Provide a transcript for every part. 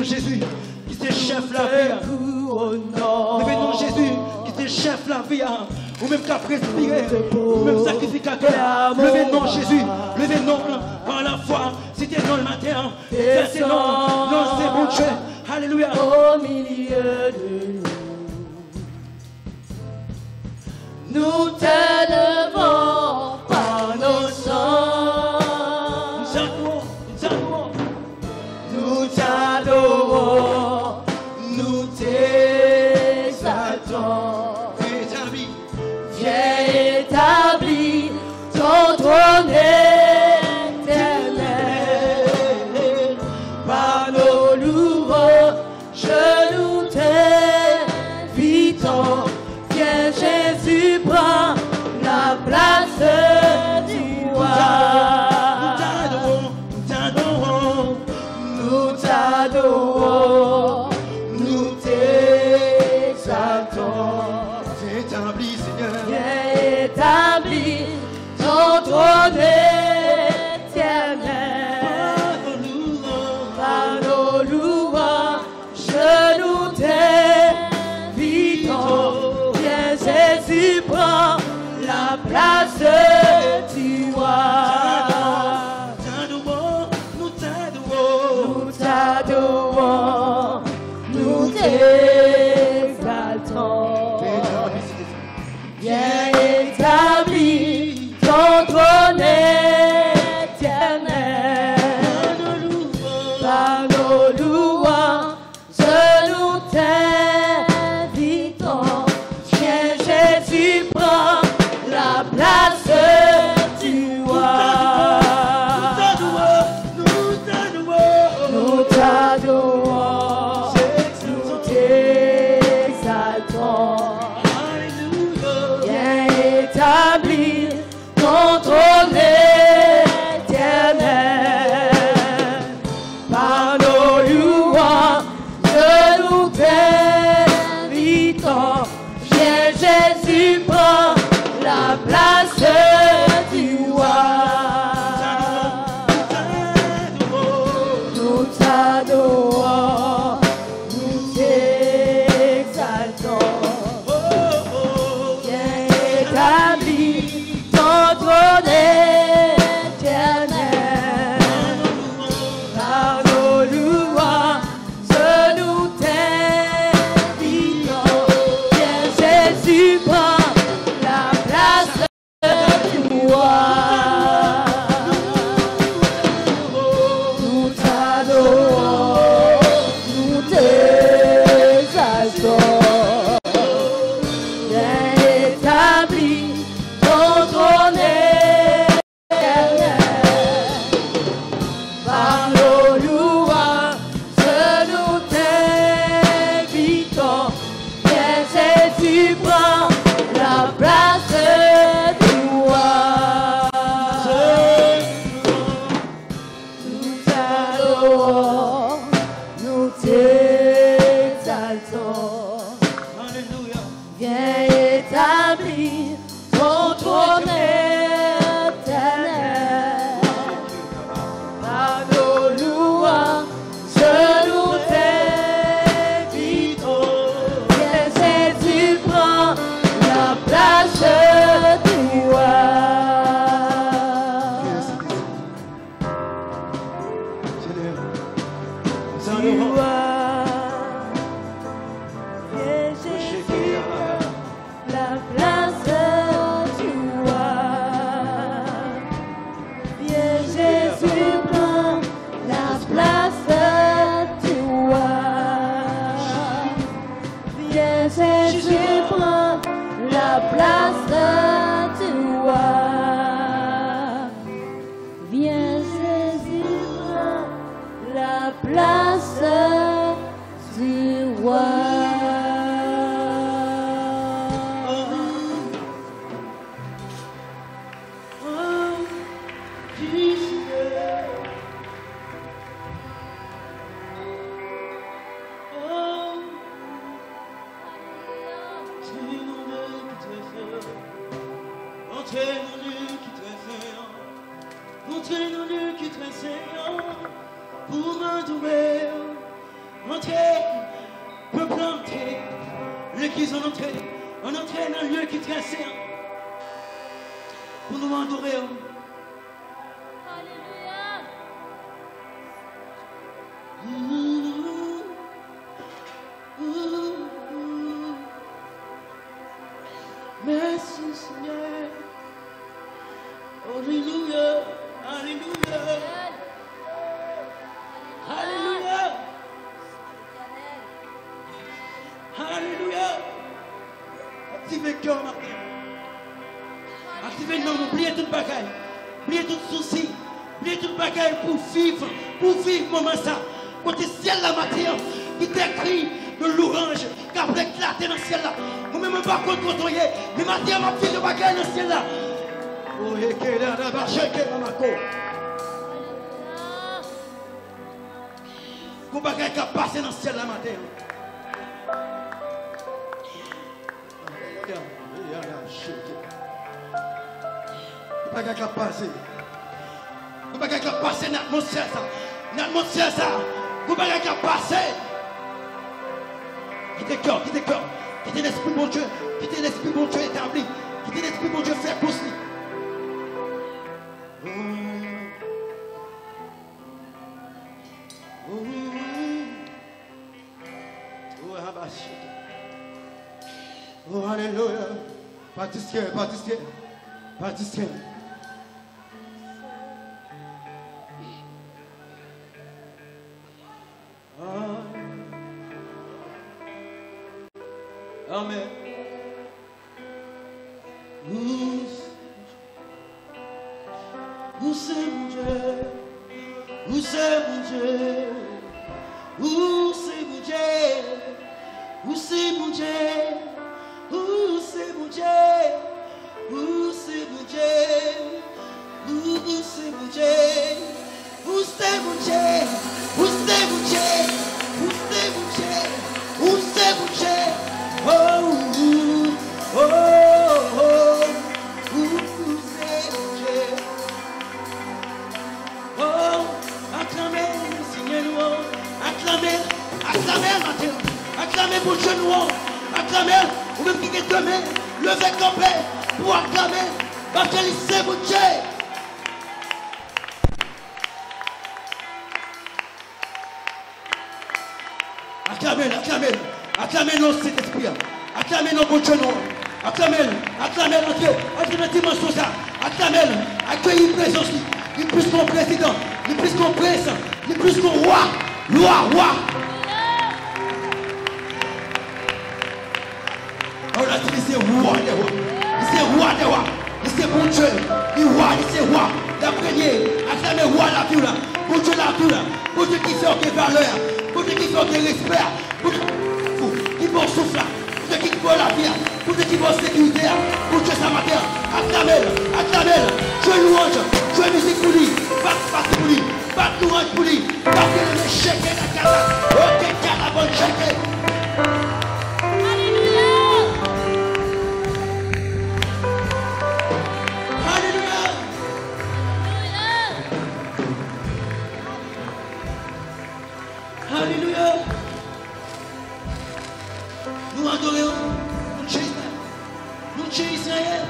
nom Jésus, qui te chef la vie. Levez nom Jésus, qui te chef la vie. Ou même qu'à respirer, ou même sacrificateur. Levez nom Jésus, levez nom par la foi. C'était non le matin, c'est non, non c'est bon Dieu. Alléluia. Au milieu de nous t'élevons par nos chants. Nous t'adorons, nous t'exaltons. Viens établir ton trône éternel. Par nos louanges, nous t'invitons. Viens Jésus, prends la place du roi. Nous t'adorons, nous t'exaltons. Viens établir ton trône éternel. Par nos louanges, nous t'invitons. Viens Jésus, prends la place du roi. Nous t'adorons, nous t'exaltons. Viens établir ton trône éternel. Par nos louanges, nous t'invitons. Viens Jésus, prends la place du roi. Nous t'adorons, nous t'exaltons. Viens établir ton trône éternel. Par nos louanges, nous t'invitons. Viens Jésus, prends la place du roi. Nous t'adorons, nous t'exaltons. Viens établir ton trône éternel. Par nos louanges, nous t'invitons. Viens Jésus, prends la place du roi. Nous t'adorons, nous t'exaltons. Viens établir ton trône éternel. Par nos louanges, nous t'invitons. Viens Jésus, prends la place du roi. Nous t'adorons, nous t'exaltons. Viens établir ton trône éternel. Par nos louanges, nous t'invitons. Viens Jésus, prends la place du roi. Du roi. Viens Jésus, la place du roi. Viens Jésus, prends la place du roi. Viens Jésus, prends la place du roi. Viens Jésus, prends la place du roi. Montrez-nous qui te Seigneur, pour m'adorer, entrez, peuple entrez, l'église en entrez dans le lieu qui est très saint pour nous adorer. Merci Seigneur. Alléluia. Alléluia. Alléluia. Alléluia. Activez le cœur maintenant. Activez le nom. Oubliez toute bagaille. Oubliez tout souci. Oubliez toute bagaille pour vivre moment ça. Côté ciel la matière qui t'écrit de l'orange qui a éclaté dans le ciel là. Vous-même pas contre côtoyer. Mais matière m'a fait de bagaille dans le ciel là. Oh, et que là, là-bas, je vais dans ma cour. Vous bagaille qui a passé dans le ciel la matière. Vous bagaille qui a passé. Vous bagaille qui a passé dans l'atmosphère ça. Dans l'atmosphère ça. Vous bagaille qui a passé. Quittez le cœur, quittez le cœur. Quittez l'esprit bon Dieu. Quittez l'esprit bon Dieu établi. Quittez l'esprit bon Dieu fait pousse. Oh, alléluia. Pâtissier, pâtissier, pâtissier. Amen. Où c'est mon Dieu? Où c'est mon Dieu? Où c'est mon Dieu? Où c'est mon Dieu? Où c'est mon Dieu? Où c'est mon Dieu? Où c'est mon Dieu? Où c'est mon Dieu? Où c'est mon Dieu? Où c'est mon Dieu? Où c'est mon Dieu? Oh, oh, oh, où c'est mon Dieu? Oh, acclamez, Seigneur, acclamez, acclamez, Mathieu, acclamez pour Dieu, acclamez, ou même qui est demain, levez camper pour acclamer, parce que c'est mon Dieu. Acclamez, acclamez, acclamez nos Saint-Esprit, acclamez nos bons Dieu, acclamez, acclamez notre Dieu, acclamez dimension ça, acclamez, accueillez une présence, il plus qu'on président, il plus qu'on président, il plus qu'on roi, roi. On a dit c'est roi des rois, c'est roi des rois, c'est bon Dieu, il roi, c'est roi, l'après-midi, acclamez roi la vie là, bon Dieu la vie là, bon Dieu qui fait aucune valeur, bon Dieu qui fait aucun respect, bon Dieu qui va souffle, bon Dieu qui va la vie, bon Dieu qui va sécurité, bon Dieu sa matin, acclamez, Dieu louange, Dieu musique pour lui, bat pour lui, bat louange pour lui, battez le chèque la casa, ok, la bonne chèque. Alléluia. Nous adorons, nous Israël. Nous Israël.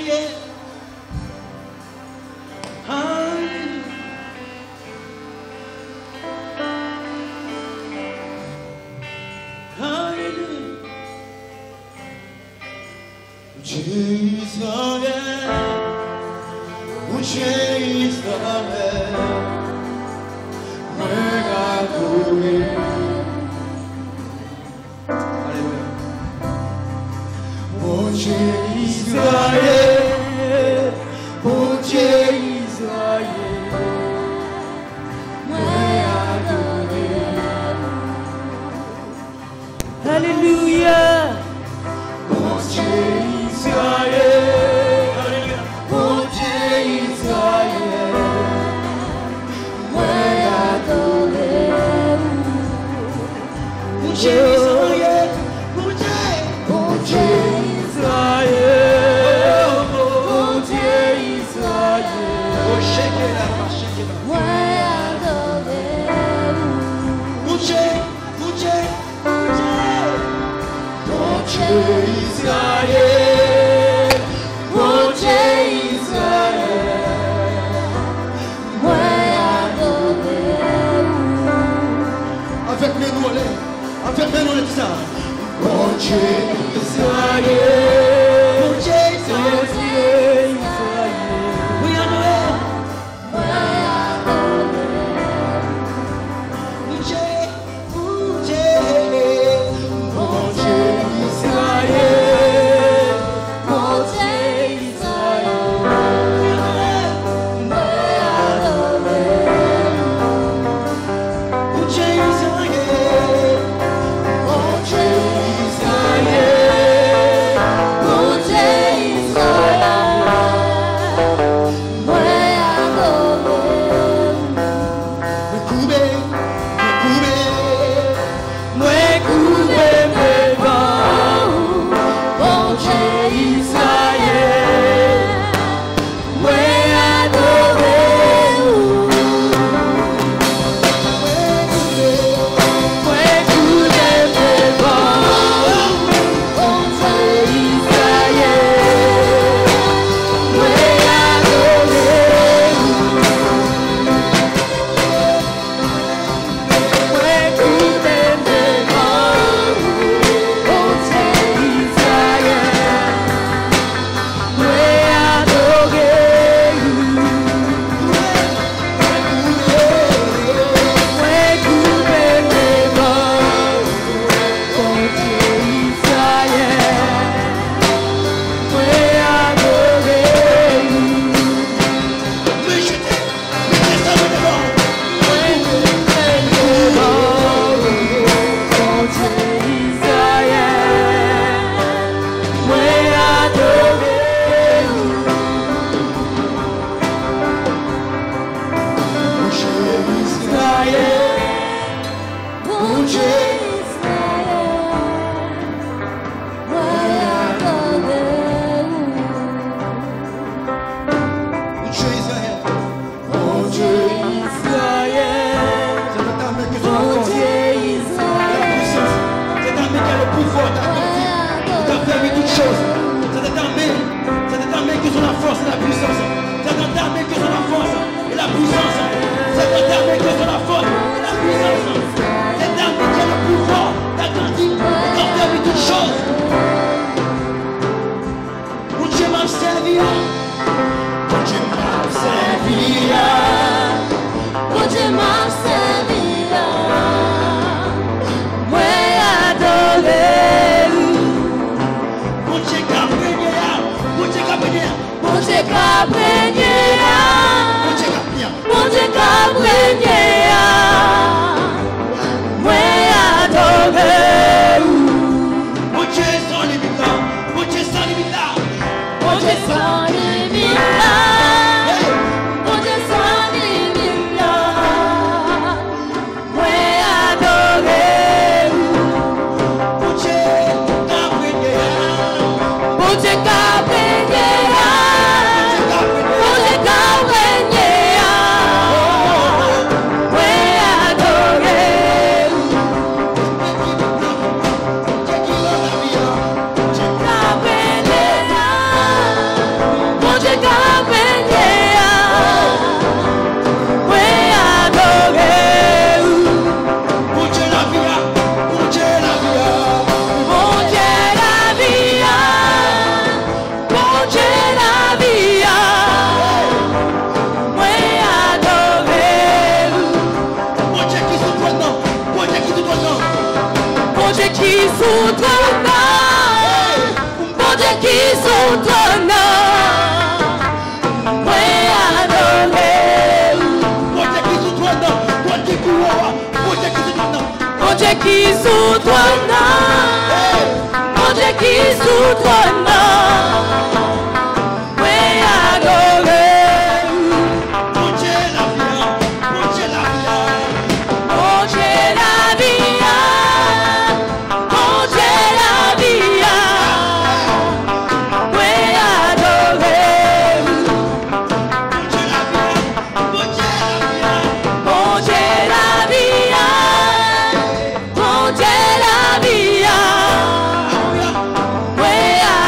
Israël.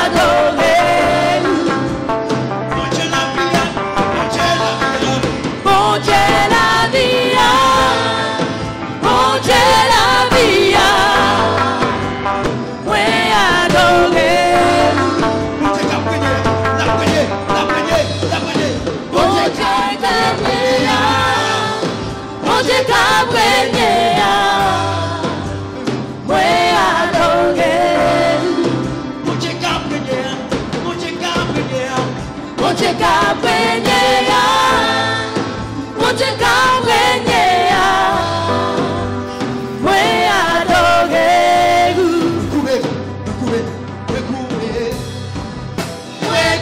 Adore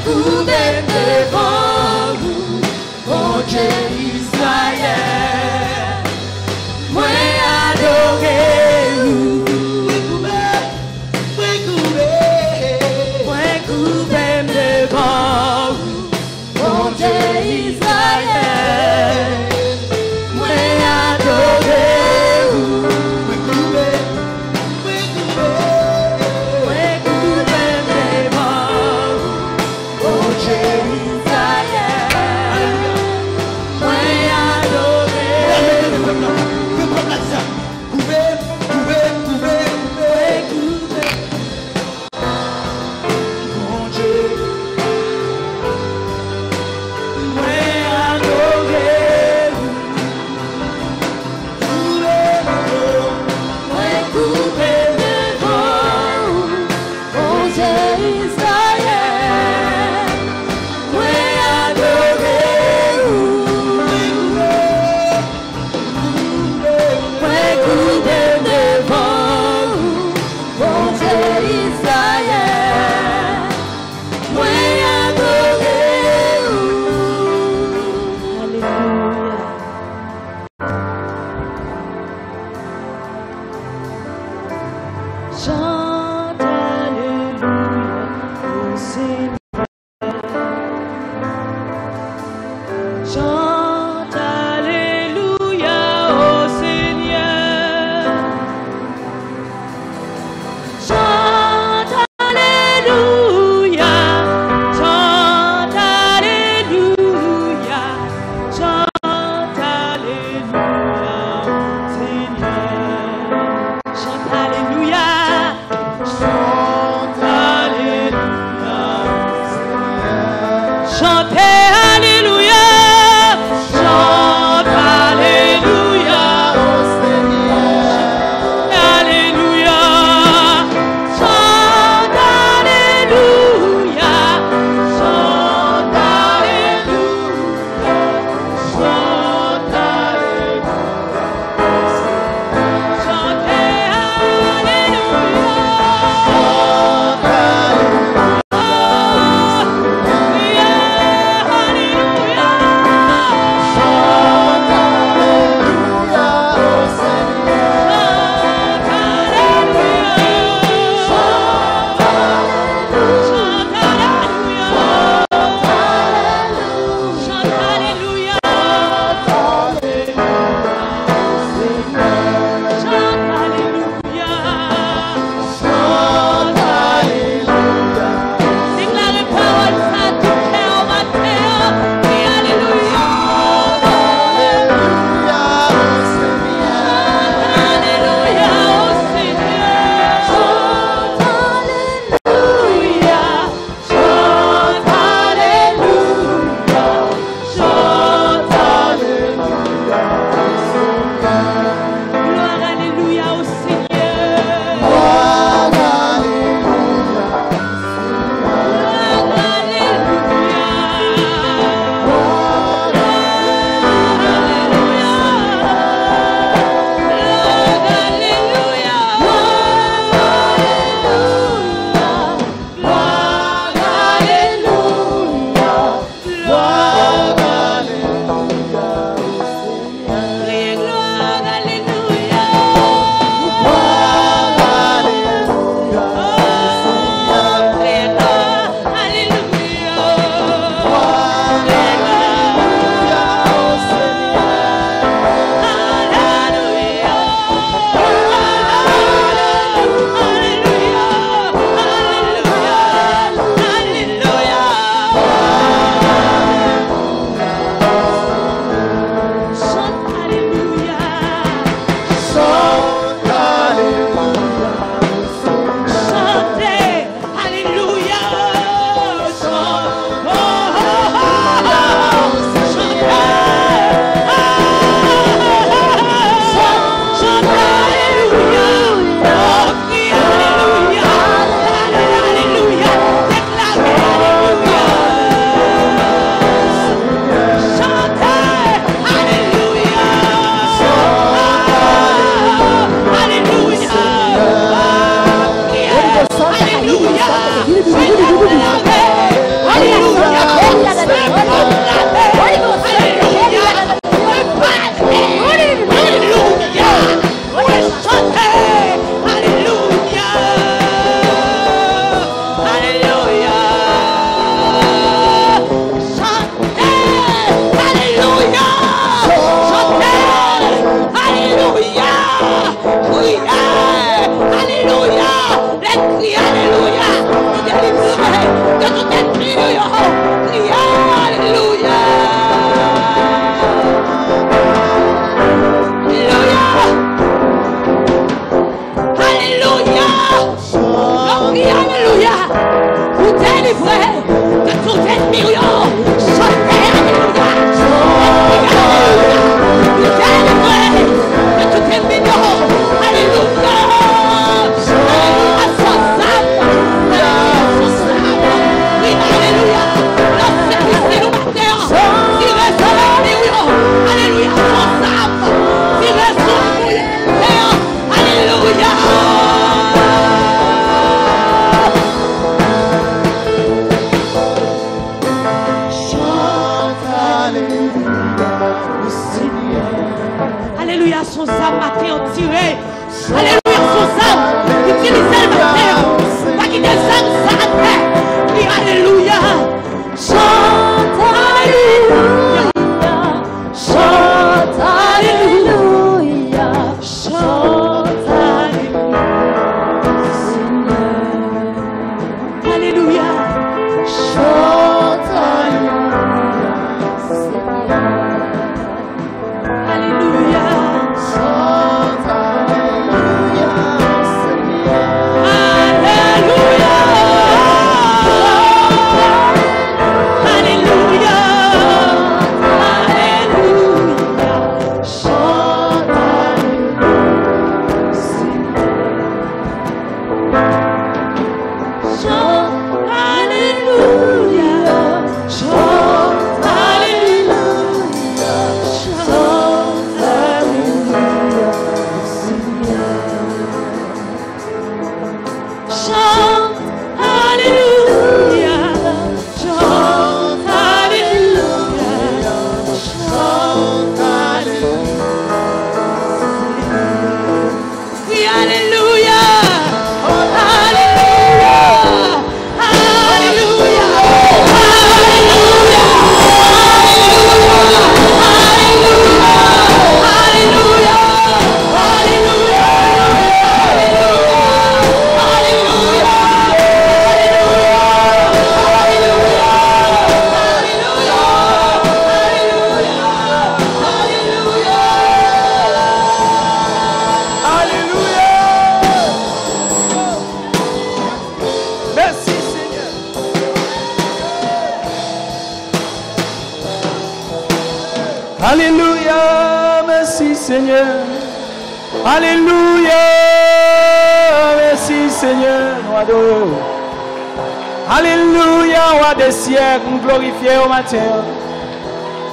couvert devant vous, mon Dieu Israël. Moi adorer vous, moi couvert devant vous, mon Dieu Israël. Moi adorer vous, moi couvert devant vous, mon Dieu Israël. Moi adorer que tout ennemi, chantez, alléluia. Que tout ennemi, alléluia. Alléluia, son âme. Oui, alléluia. Lorsque Christ nous matin, tirez sur l'ennemi, alléluia, son âme. Tirez sur l'ennemi, alléluia. Alléluia, son âme matin tiré. Alléluia, son âme. Utilisez le matin. Pas qu'il des âmes santé. Et alléluia. Chante, alléluia. Chante, alléluia. Chante, alléluia. Alléluia. Chante, alléluia. Alléluia, merci Seigneur. Alléluia, merci Seigneur. Nous adorons. Alléluia, roi des siècles, nous glorifions au matin.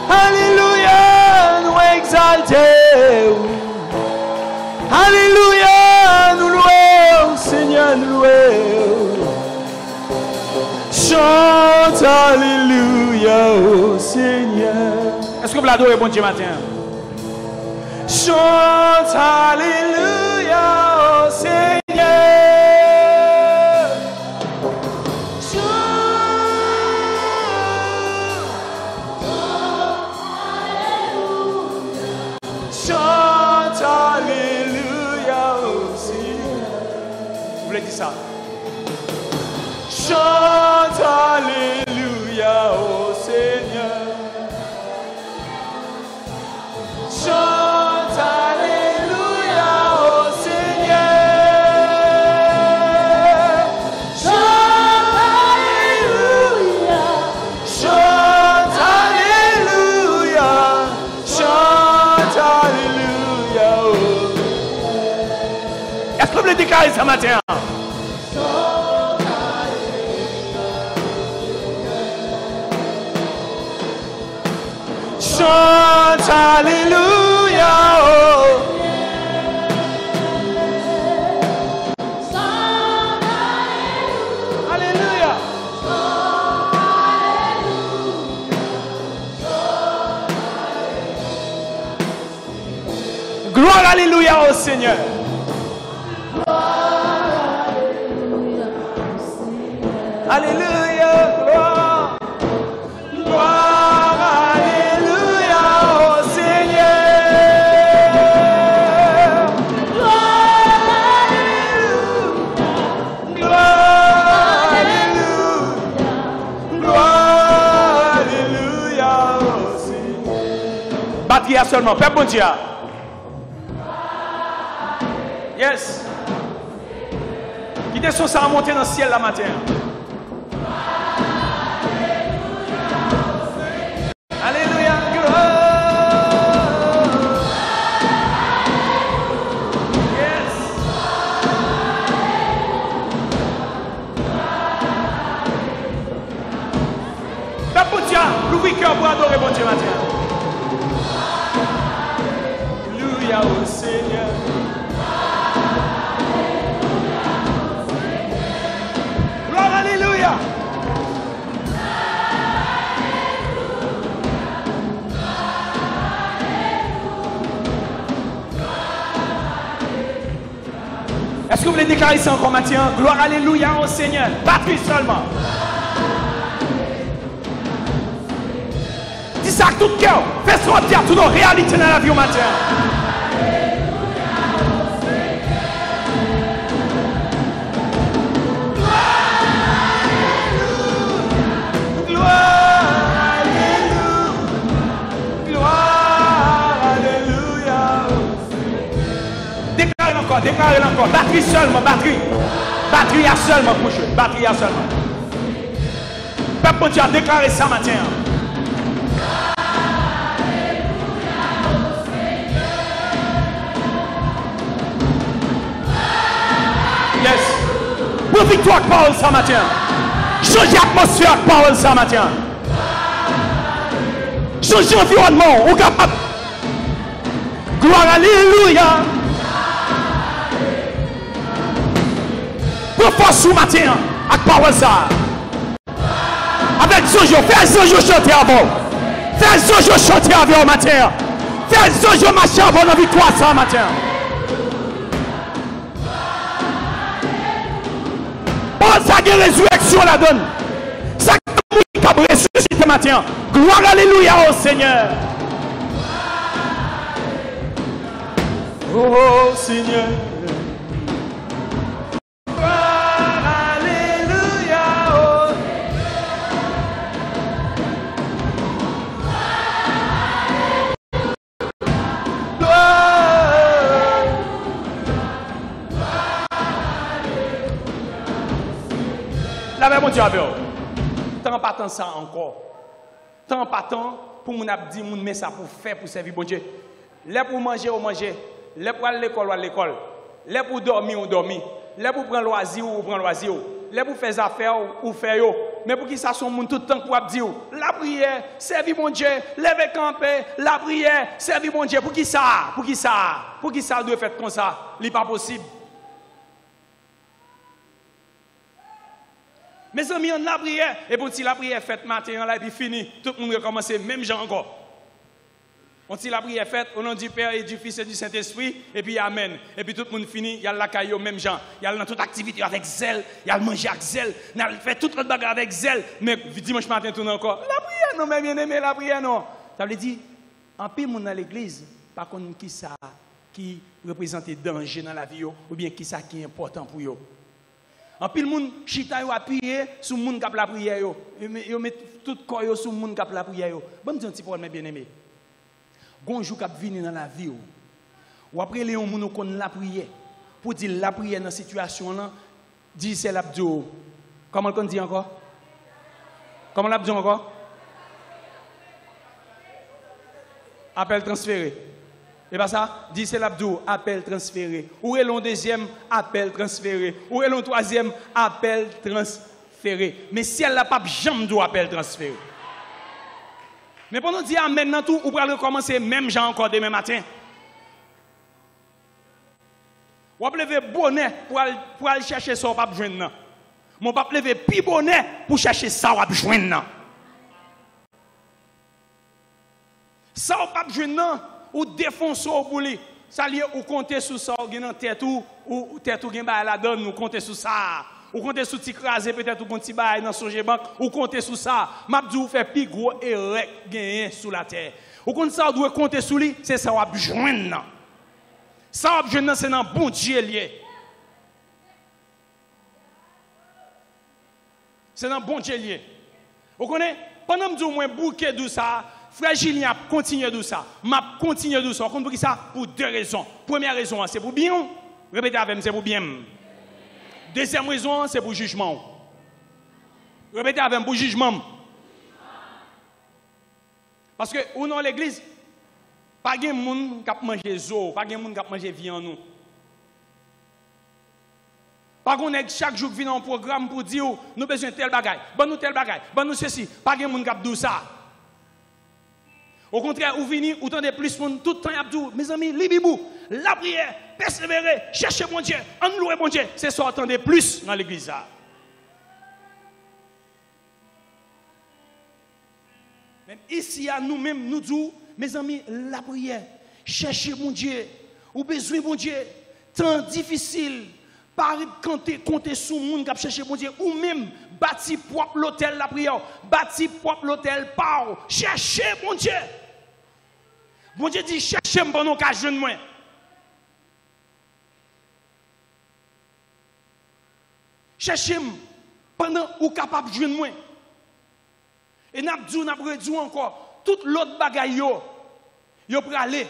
Alléluia, nous exaltons. Alléluia, nous louons, Seigneur, nous louons. Chante Alléluia, oh Seigneur. Est-ce que vous l'adorez, bon Dieu, matin? Chante Alléluia, oh Seigneur. Chante Alléluia, oh Seigneur. Vous voulez dire ça? Chante Alléluia, oh Seigneur. Chante Alléluia, oh Seigneur. Chante Alléluia. Chante Alléluia. Chante Alléluia, oh. Est-ce que vous voulez déclarer ce matin? Chante Alléluia, oh. Alléluia. Gloire Alléluia au Seigneur. Alléluia, gloire. Gloire, Alléluia au Seigneur. Gloire, Alléluia. Gloire, Alléluia. Gloire, Alléluia au Seigneur. Batterie seulement, Père bon Dieu. Yes. Qui descend ça à monter dans le ciel la matin. ouvrir cœur pour adorer bon Dieu matin. Alléluia au Seigneur. Gloire, alléluia. Est-ce que vous voulez déclarer ça encore matin? Gloire, alléluia au Seigneur. Batterie seulement. Dis ça avec tout cœur. Fais sortir toute nos réalités dans la vie au matin. Déclarez encore, batterie seulement, batterie. Batterie à seulement, couche. Batterie à seulement. Peuple, tu as déclaré ça matin. Yes. Pour victoire, parole ça matin. Changer l'atmosphère, parole ça matin. Changer l'environnement, on est capable. Gloire, alléluia. Pour force sous matin, avec parole ça. Avec Zojo, fais Zojo chanter avant. Fais Zojo chanter avant matin. Fais Zojo marcher avant la victoire ça matin. Bon, ça a une résurrection la donne. Ça a ressuscité matin. Gloire, alléluia au Seigneur. Oh Seigneur. Mon Dieu, tant pas tant ça encore. Tant pas tant pour mon abdi, mon met ça pour faire, pour servir bon Dieu. Là pour manger, on mange. Là pour aller à l'école, on aller à l'école. Là pour dormir, on dormit. Là pour prendre loisir, on prend loisir. Là pour faire affaires, on fait. Mais pour qui ça son monde tout le temps pour abdi. La prière, servir bon Dieu. Lever camper, la prière, servir bon Dieu. Pour qui ça? Pour qui ça? Pour qui ça doit faire comme ça? Ce n'est pas possible. Mes amis, on a la prière. Et pour si la prière est faite matin, là, et puis fini, tout le monde recommence, même gens encore. On si la prière est faite, au nom du Père et du Fils et du Saint-Esprit, et puis Amen. Et puis tout le monde finit, il y a la caillou, même gens. Il y a dans toute activité avec zèle, il y a le manger avec zèle, il y a fait toute notre bagarre avec zèle. Mais dimanche matin, tout encore. La prière, non, mais bien aimé, la prière, non. Ça veut dire, en pile, monde dans l'église, par contre, qui ça, qui représente danger dans la vie, ou bien qui ça qui est important pour eux. En pile monde chita yo appuyer sur monde qui la prière yo met tout corps yo sur monde qui la prière yo. Bon me dire un petit problème bien aimé. Gonjou qui venir dans la vie ou après les monde qu'on la prière pour dire la prière dans situation là dit c'est l'abdou. Comment on dit encore? Comment l'abdou encore? Appel transféré. Et pas ça, dit c'est l'abdou, appel transféré. Où est le deuxième, appel transféré. Où est le troisième, appel transféré. Mais si elle n'a pas jamais de appel transféré. Mais pendant dire maintenant tout, ou pouvez recommencer même gens encore demain matin. Ou pouvez lever bonnet pour aller chercher ça, ou pas besoin. Mon pas lever pi bonnet pour chercher ça, ou pas besoin. Ça, ou pas besoin. Ou défoncer au bouli. Ça lié ou compter sur ça, ou gen tête ou tête ou gen ba la donne, ou compter sur ça. Ou compter sur ti craser peut-être ou konti ba dans songe banque, ou compter sur ça. M'a dit ou fait plus gros erreur gagner sous la terre. Ou compte ça doit compter sur lui, c'est ça ou a joindre. Ça ou joindre c'est dans bon Dieu lié. C'est dans bon Dieu lié. Vous connaissez pendant que moi bouquet de ça Frère Julien continue de ça. M'a continue de ça. Vous comprenez ça? Pour deux raisons. Première raison, c'est pour bien. Répétez avec moi, c'est pour bien. Deuxième raison, c'est pour jugement. Répétez avec moi, pour jugement. Parce que, ou dans l'église, pas de monde qui a mangé zo, pas de monde qui a mangé viande nous. Pas qu'on est chaque jour vient un programme pour dire nous besoin tel bagaille, bon nous tel bagaille, bon nous ceci, pas de monde qui a dit ça. Au contraire, vous venez, vous tendez plus tout le temps, Abdou. Mes amis, libibou, la prière, persévérer, chercher mon Dieu, en louer mon Dieu. C'est ça, attendez plus dans l'église. Même ici, à nous-mêmes, nous disons, mes amis, la prière, chercher mon Dieu, ou besoin mon Dieu, temps difficile, pas compter sur le monde qui a cherché mon Dieu, ou même bâtir propre l'hôtel la prière, bâtir propre l'hôtel par, chercher mon Dieu. Mon Dieu dit, cherchez-moi pendant qu'à jeune moi. Cherchez-moi pendant ou capable de jeune moi. Et n'a dit encore, toute l'autre bagaille yo pour aller.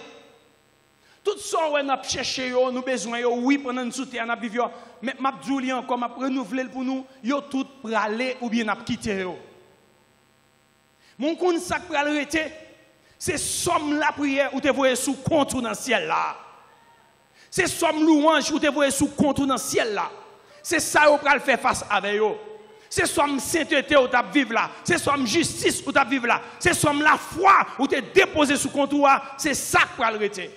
Tout ça on a cherché yo, nous besoin yo, oui pendant nous souter n'a vivre, mais m'a dit encore m'a renouveler pour nous, yo tout pour aller ou bien n'a quitter yo. Mon compte ça pour aller arrêter. C'est somme la prière ou te voyez sous compte dans le ciel là. C'est somme louange ou te voyez sous compte dans le ciel là. C'est ça ou pral faire face avec eux. C'est somme sainteté ou t'a vivre là. C'est somme justice ou t'a vivre là. C'est somme la foi ou te déposer sous compte là. C'est ça que pral arrêter.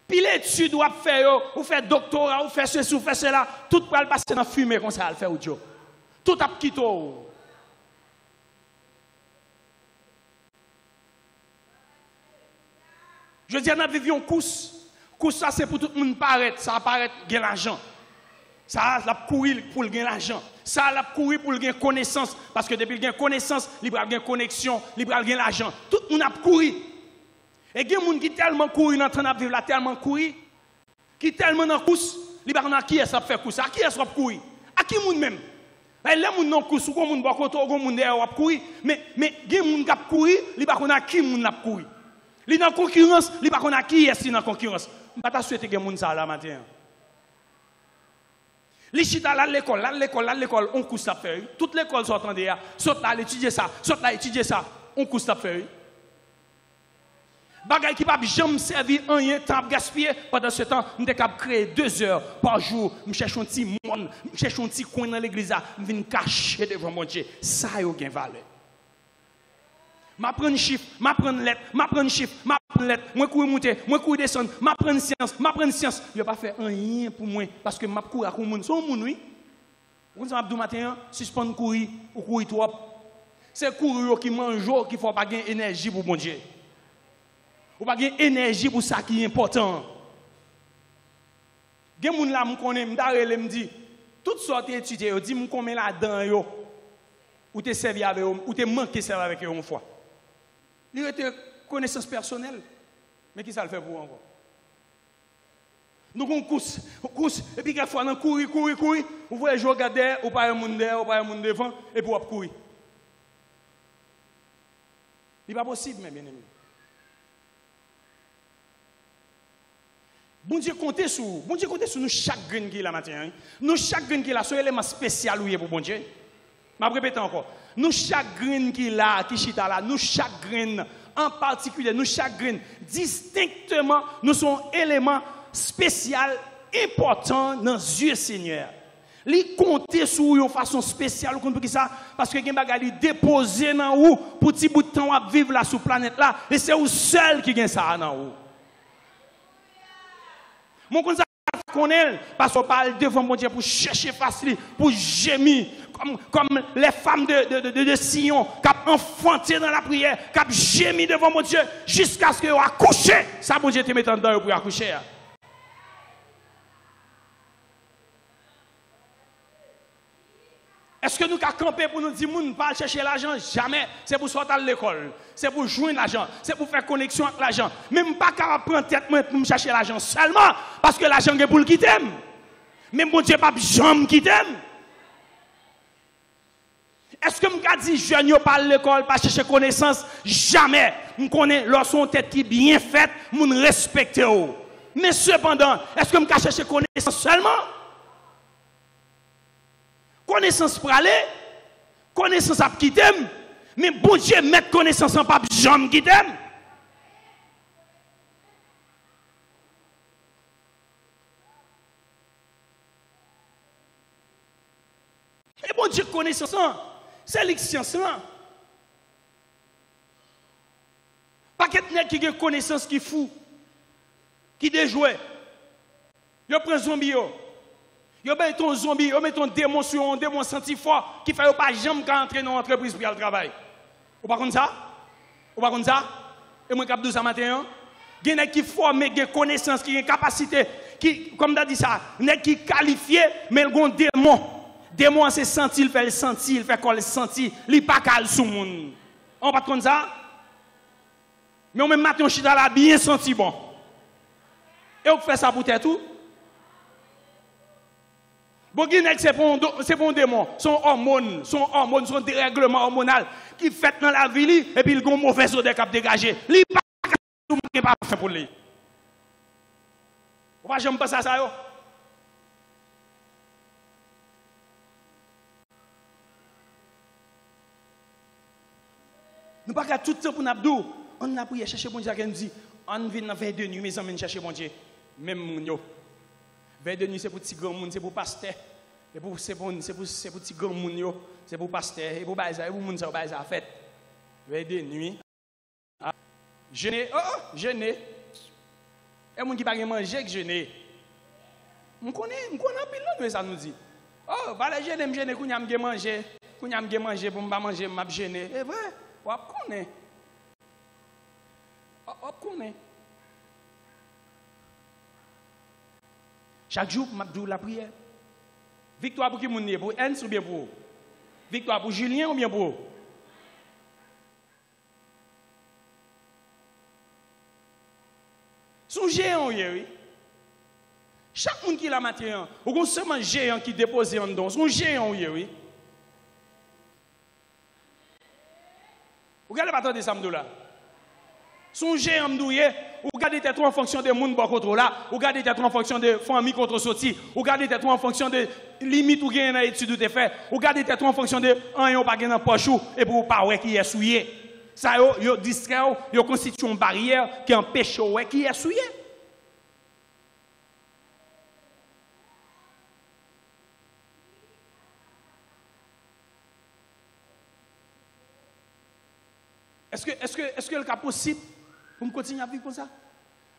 Puis l'étude ou faire ou faire doctorat ou faire ceci ou faire cela, tout pral passer dans fumée comme ça à le faire ou Dieu. Tout a quitté. Je dis, nous vivions course. Course, ça, c'est pour tout le monde paraître. Ça apparaît, gagner l'argent. Ça, la courir pour gagner l'argent. Ça, la courir pour gagner connaissance. Parce que depuis qu'il gagne connaissance, il va gagner connexion, il va gagner l'argent. Tout le monde a couru. Et il y a des gens qui tellement couru dans le temps de vivre là, tellement couru, qui tellement dans la course, il va gagner qui est-ce qui fait course. À qui est-ce qui courir? À qui monde même? Les gens dans course, ou monde va côté, ou monde va courir. Mais il y a des gens qui courir, il va gagner qui monde a courir. Il est dans la concurrence, il ne sait pas qui est dans la concurrence. Je ne vais pas souhaiter que les gens là matin. Les chita là l'école, on couche à faire. Toute l'école sont en train saute là étudier ça, on couche à faire. Bagay qui pas jamais servi rien temps gaspiller pendant ce temps, nous sommes créer 2 heures par jour, nous cherchons un petit monde, nous cherchons un petit coin dans l'église, nous venons cacher devant mon Dieu. Ça a aucune valeur. M'apprendre chiffre, m'apprendre lettre, m'apprendre chiffre, m'apprendre lettre, moi courir monter, moi courir descendre, m'apprendre science, il pas faire rien pour moi parce que m'a courir avec monde, son monde oui. Vous savez Abdou matin, suspend courir ou courir trop. C'est courir qui mange qui faut pas gagner énergie pour mon Dieu. Ou pas gagner énergie pour ça qui est important. Gen moun là me connaît, me dit toutes sortes étudier, yo dit me combien là-dedans yo ou t'es servi avec eux ou t'es manqué servi avec eux une fois. Il était connaissance personnelle. Mais qui ça le fait pour encore? Donc on course, et puis quelquefois on courir, vous voyez je regarde, ou pas un monde derrière, ou pas un monde devant, et puis on courir. Ce n'est pas possible, mes bien-aimés. Bon Dieu comptez sur nous chaque graine qui est là matin. Nous chaque graine qui est là, c'est un élément spécial pour bon Dieu. Je vais répéter encore. Nous chaque graine qui est là, qui chita là, nous chaque graine en particulier, nous chaque graine distinctement, nous sommes éléments spécial important dans Dieu Seigneur. Li compter sur une façon spéciale pour ça parce que gen bagay li déposer dans ou pour petit bout de temps à vivre là sur planète là et c'est vous seul qui gagne ça dans ou. Mon kon ça connaît parce qu'on parle devant mon Dieu pour chercher facile pour gémir comme les femmes de Sion qui ont enfanté dans la prière, qui ont gémi devant mon Dieu jusqu'à ce qu'ils aient accouché. Ça, mon Dieu te met en dedans pour accoucher. Est-ce que nous avons campé pour nous dire que nous ne pas chercher l'argent? Jamais. C'est pour sortir de l'école. C'est pour joindre l'argent. C'est pour faire connexion avec l'argent. Même pas capable de prendre tête pour me chercher l'argent seulement parce que l'argent est pour le quitter. Même mon Dieu pas jamais quitter. Est-ce que je dis jeune yo pas l'école pas chercher connaissance? Jamais. Je connais lorsqu'on tête qui bien faite, mon respecte. Mais cependant, est-ce que je chercher connaissance seulement? Connaissance pour aller, connaissance à quitter, mais bon Dieu mettre connaissance en pas jamais quitter. Et bon Dieu connaissance, c'est l'existence là. Paquet de nèg qui a connaissance qui fou, qui déjoué. Yo prend zombie yo. Yo met ton zombie, yo met ton démon sur un démon senti fort qui fait pas jamais entrer dans l'entreprise pour le travail. Ou pas comme ça? Ou pas comme ça? Et moi, cap 12 à matin, il y a qui formé, qui connaissance, qui a capacité, qui, comme tu dit ça, qui qualifié, mais il y a un démon. Démon, c'est sentir, il fait le sentir, il fait quoi le sentir, il n'est pas calme sur le monde. On pas comme ça? Mais on même matin, on chita là, bien senti bon. Et on fait ça pour tout. Bon, c'est pour un démon, son hormone, son dérèglement hormonal qui fait dans la vie, et puis il a un mauvais odeur qui a dégagé. Il n'est pas fait pour lui. On va jamais passer à ça. Yo. Nous ne pouvons pas tout le temps pour nous. On a prié chercher bon Dieu, qui nous dit, on vient dans 22 nuits, mes amis, chercher bon Dieu. Même nous. 22 nuits, c'est pour petit grand monde, c'est pour pasteur. C'est pour petit grand monde, c'est pour pasteur. Et pour baïsa, et pour monde, c'est pour baïsa, fête. 22 nuits. Jeûner, jeûner. Et moun qui pas manger, que jeûner. On connaît un pile, ça nous dit. Oh, bah les jeûner, jeûner, qu'on y a manger. Qu'on y a manger, pour pas manger, m'a jeûner. C'est vrai, on connaît. On connaît. Chaque jour, je dis la prière. Victoire pour qui moun est pour Ens ou bien pour? Victoire pour Julien ou bien pour? Son géant, oui. Chaque monde qui l'a matin, ou qu'on seulement géant qui dépose en dedans, son géant, oui. Vous regardez pas tant de samedi là. Son géant m'douye, ou regardez tête en fonction des monde bon contre là, ou regardez tête en fonction de famille contre sorti, ou regardez tête en fonction de limite ou gain dans étude ou te fait, ou regardez tête en fonction de un yon pas gain dans poche et pour pas ouais qui est souillé. Ça yo distrait, yo constitue une barrière qui empêche ouais qui est souillé. Est-ce que le cas possible pour me continuer à vivre comme ça?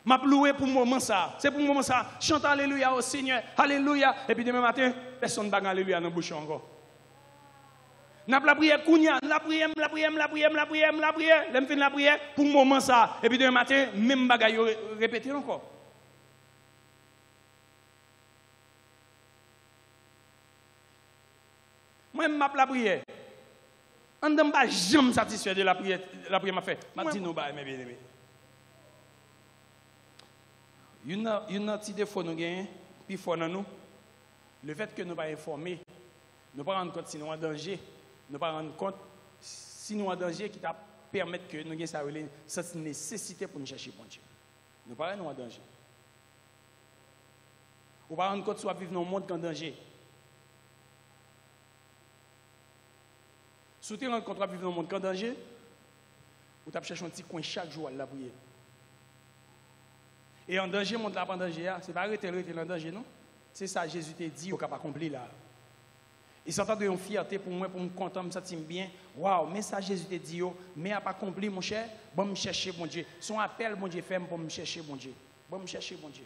M'a loué pour le moment ça. C'est pour le moment ça. Chante alléluia au Seigneur. Alléluia. Et puis demain matin, personne ne va alléluia dans la bouche encore. N'a pas la prière kounya, la prière. L'aime fin la prière pour le moment ça. Et puis demain matin, même bagaille répéter encore. Moi m'a la prière. On ne pas jamais satisfait de la prière m'a fait. M'a dit nous bah mes bien-aimés. Il y a un petit défaut nous gagnons, puis fort dans nous. Le fait que nous ne pas informer, nous ne pas rendre compte si nous en danger, nous ne pas rendre compte si nous en danger qui permet que nous ayons cette nécessité pour nous chercher bon Dieu. Nous ne pas nous en danger. Nous ne pas rendre compte si nous vivons dans un monde en danger. Si vous êtes contre vivre dans un monde en danger, vous avez cherché un petit coin chaque jour à la prière. Et en danger, monde là en danger, c'est pas arrêter en danger, non? C'est ça Jésus t'a dit, au cap accompli là. Il s'entend de une fierté pour moi, pour me content, me sentir bien. Waouh, mais ça Jésus t'a dit, mais à pas accompli, mon cher, bon me chercher mon Dieu. Son appel, mon Dieu, fait pour me chercher mon Dieu. Bon me chercher mon Dieu.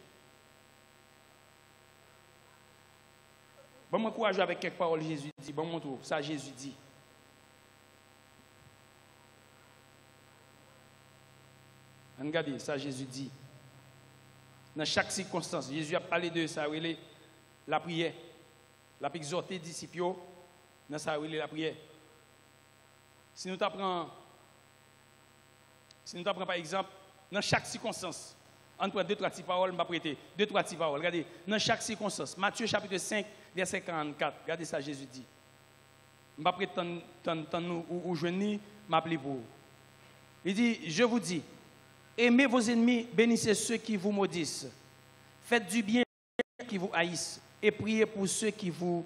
Bon m'encourager avec quelques paroles Jésus dit. Bon mon tour, ça Jésus dit. Regardez, ça Jésus dit. Dans chaque circonstance, Jésus a parlé de ça, la prière. La exhorté les disciples dans ça, la prière. Si nous t'apprenons par exemple, dans chaque circonstance, on prend 2-3 petites paroles, on va prêter 2-3 petites paroles. Regardez, dans chaque circonstance, Matthieu chapitre 5, verset 44, regardez ça, Jésus dit. Je ne vais pas prêter nous ou joindre, m'appeler pour vous. Il dit, je vous dis, aimez vos ennemis, bénissez ceux qui vous maudissent. Faites du bien à ceux qui vous haïssent et priez pour ceux qui vous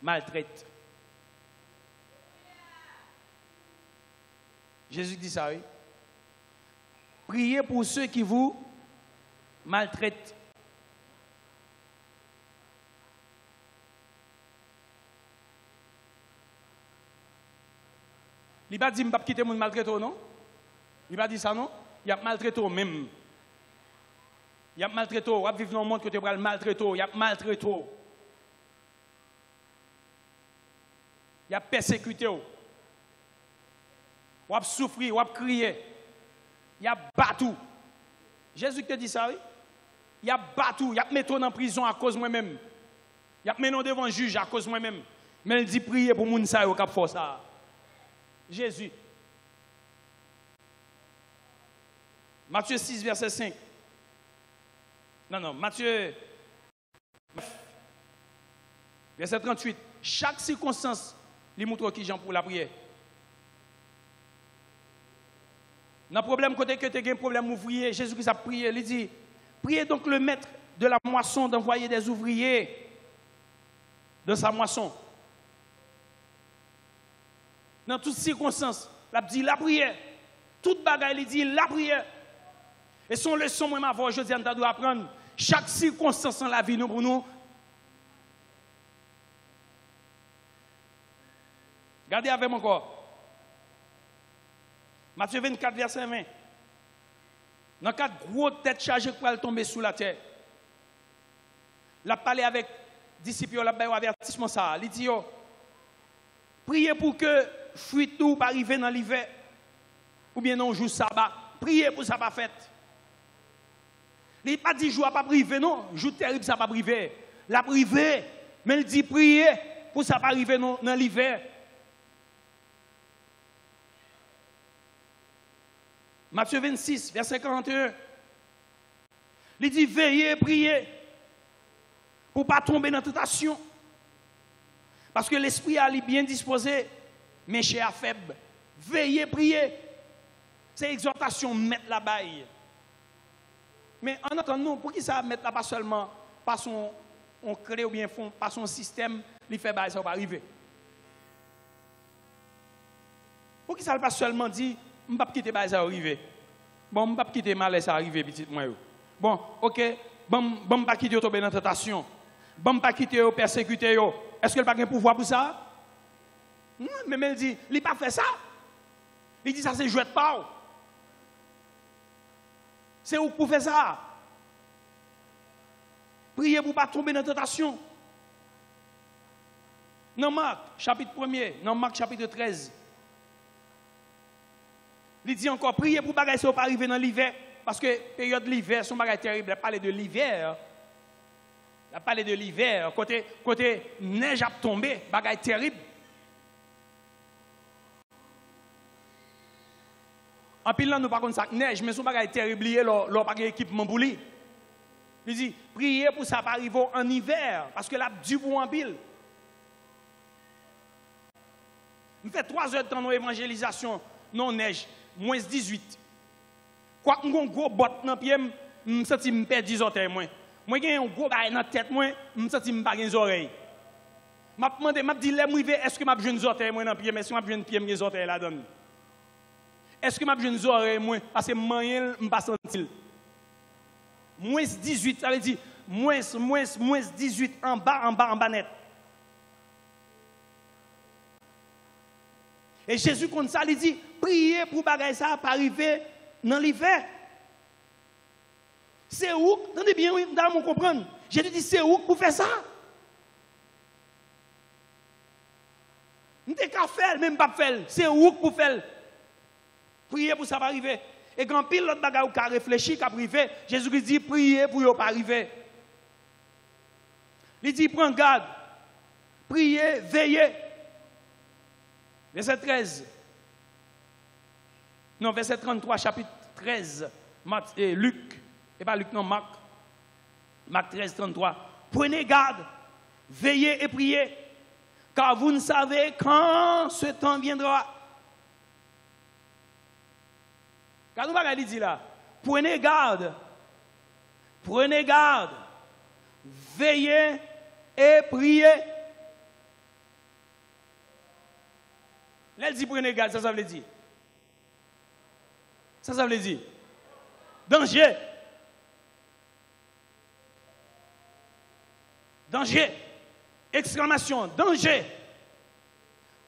maltraitent. Jésus dit ça, oui. Priez pour ceux qui vous maltraitent. Il n'a pas dit que je ne vais pas quitter mon maltraité, non? Il n'a pas dit ça, non? il a maltraité même. Il a maltraité, il a vivre dans le monde que tu as maltraité, il a maltraité. Il a persécuté. Il a souffert, il a crié. Il a battu. Jésus te dit ça, oui? Il a battu, il a mis en prison à cause de moi-même. Il a mis devant un juge à cause de moi-même. Mais il dit prier pour moun sa yo k'ap fò ça. Jésus. Matthieu 6, verset 5. Non, Matthieu verset 38. Chaque circonstance, il montre qui Jean pour la prière. Dans le problème, côté que tu as un problème ouvrier, Jésus-Christ a prié, il dit, priez donc le maître de la moisson d'envoyer des ouvriers dans sa moisson. Dans toutes circonstances, il dit la prière. Toute bagaille, il dit la prière. Et son leçon, moi, ma voix, je dis, on doit apprendre. Chaque circonstance dans la vie, nous, pour nous. Regardez avec moi encore. Matthieu 24, verset 20. Dans 4 gros têtes chargées pour tomber sous la terre. Il a parlé avec les disciples, il a fait un avertissement. Il dit, priez pour que fuite tout pas arriver dans l'hiver. Ou bien non, jour sabbat. Priez pour ça pas fait. Il n'a pas dit jour pas privé, non. Jour terrible, ça pas privé. La privé. Mais il dit priez pour ça pas arriver dans l'hiver. Matthieu 26, verset 41. Il dit veillez, priez pour ne pas tomber dans la tentation. Parce que l'esprit est bien disposé, mais chair faible. Veillez, priez. C'est exhortation, mettre la baille. Mais en attendant, pour qui ça mettre là pas seulement par son on crée ou bien par son système, il fait baille, ça va arriver. Pour qui ça pas seulement dit je ne vais pas quitter ça arriver. Bon, je ne vais pas quitter mal ça arriver petit moi. Bon, OK, bon, je ne vais pas quitter tomber dans la tentation. Bon, je ne vais pas quitter persécuter. Est-ce qu'il n'a pas un pouvoir pour ça? Non, mais il dit, il n'a pas fait ça. Il dit ça c'est jouet de pas. C'est où pour faire ça? Priez pour ne pas tomber dans la tentation. Dans Marc, chapitre 1er, dans Marc, chapitre 13. Il dit encore, priez pour ne pas arriver dans l'hiver. Parce que la période de l'hiver, son bagage terrible. Il a parlé de l'hiver. Il a parlé de l'hiver. Côté neige a tombé, bagage terrible. En pile, nous pas comme ça, neige, mais son bagage terrible, il n'a pas d'équipement pour lui. Il dit, priez pour ça pas arriver en hiver. Parce que là, du bon en pile. Il fait 3 heures de temps d'évangélisation, non neige. Moins 18. Quoi que j'ai un gros bot dans le pied, je me sens que je perds 10 orteils. Moi, j'ai un gros bail dans la tête, je me sens que je perds les oreilles. Je me dis, est-ce que je vais orteils dans le pied, mais est-ce que je vais pied mes orteils là-dedans? Est-ce que je vais oreilles, parce que je ne peux pas sentir. Moins 18, ça veut dire moins 18 en bas net. Et Jésus, comme ça, il dit, priez pour que ça pas arriver dans l'hiver. C'est où? Attendez bien, oui, vous allez comprendre. Jésus dit, c'est où pour faire ça? Vous n'avez qu'à faire, même pas faire. C'est où pour faire? Priez pour ça pas arriver. Et quand pile l'autre bagaille qui a réfléchi, qui a privé, Jésus dit, priez pour ne pas arriver. Il dit, prends garde. Priez, veillez. Verset 13. Non, verset 33, chapitre 13. Luc. Et pas Luc, non, Marc. Marc 13, 33. Prenez garde, veillez et priez, car vous ne savez quand ce temps viendra. Quand nous allons dire là, prenez garde, veillez et priez. Là, elle dit prenez garde, ça veut dire. Ça veut dire. Danger. Danger. Exclamation. Danger.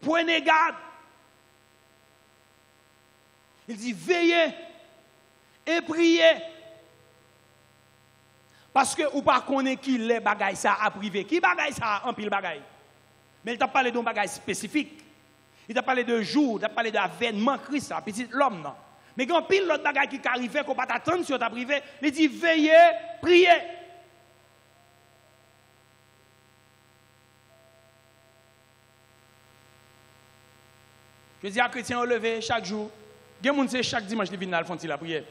Prenez garde. Il dit veillez. Et prier. Parce que ou pas connaît qui les bagailles ça à privé. Qui bagaille ça en pile bagaille. Mais il t'a parlé d'un bagaille spécifique. Il t'a parlé de jour, il t'a parlé d'avènement Christ, ça, petit l'homme non. Mais quand pile l'autre bagaille qui arrivait qu'on pas t'attendre sur ta privé, il dit veillez, priez. Je dis à chrétiens au lever chaque jour. Il y a des gens qui chaque dimanche ils viennent font la prière.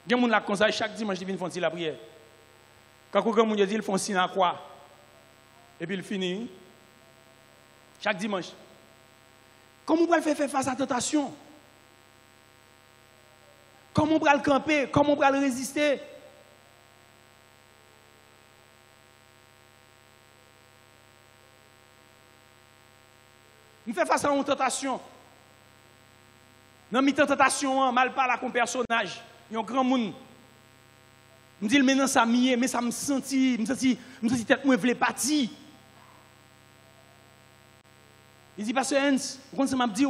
Il y a des gens qui conseillent chaque dimanche ils viennent font la prière. Quand quelqu'un dit ils font signe à quoi et puis il finit chaque dimanche. Comment on peut faire face à la tentation? Comment on peut le camper? Comment on peut le résister? On fait face à une tentation. Dans mes tentations, mal parle à un personnage. Il y a un grand monde. Je me dis, maintenant ça m'y mais ça me sentit tête moi vle parti. Il dit, Pasteur Hans, vous comprenez ce que je dis?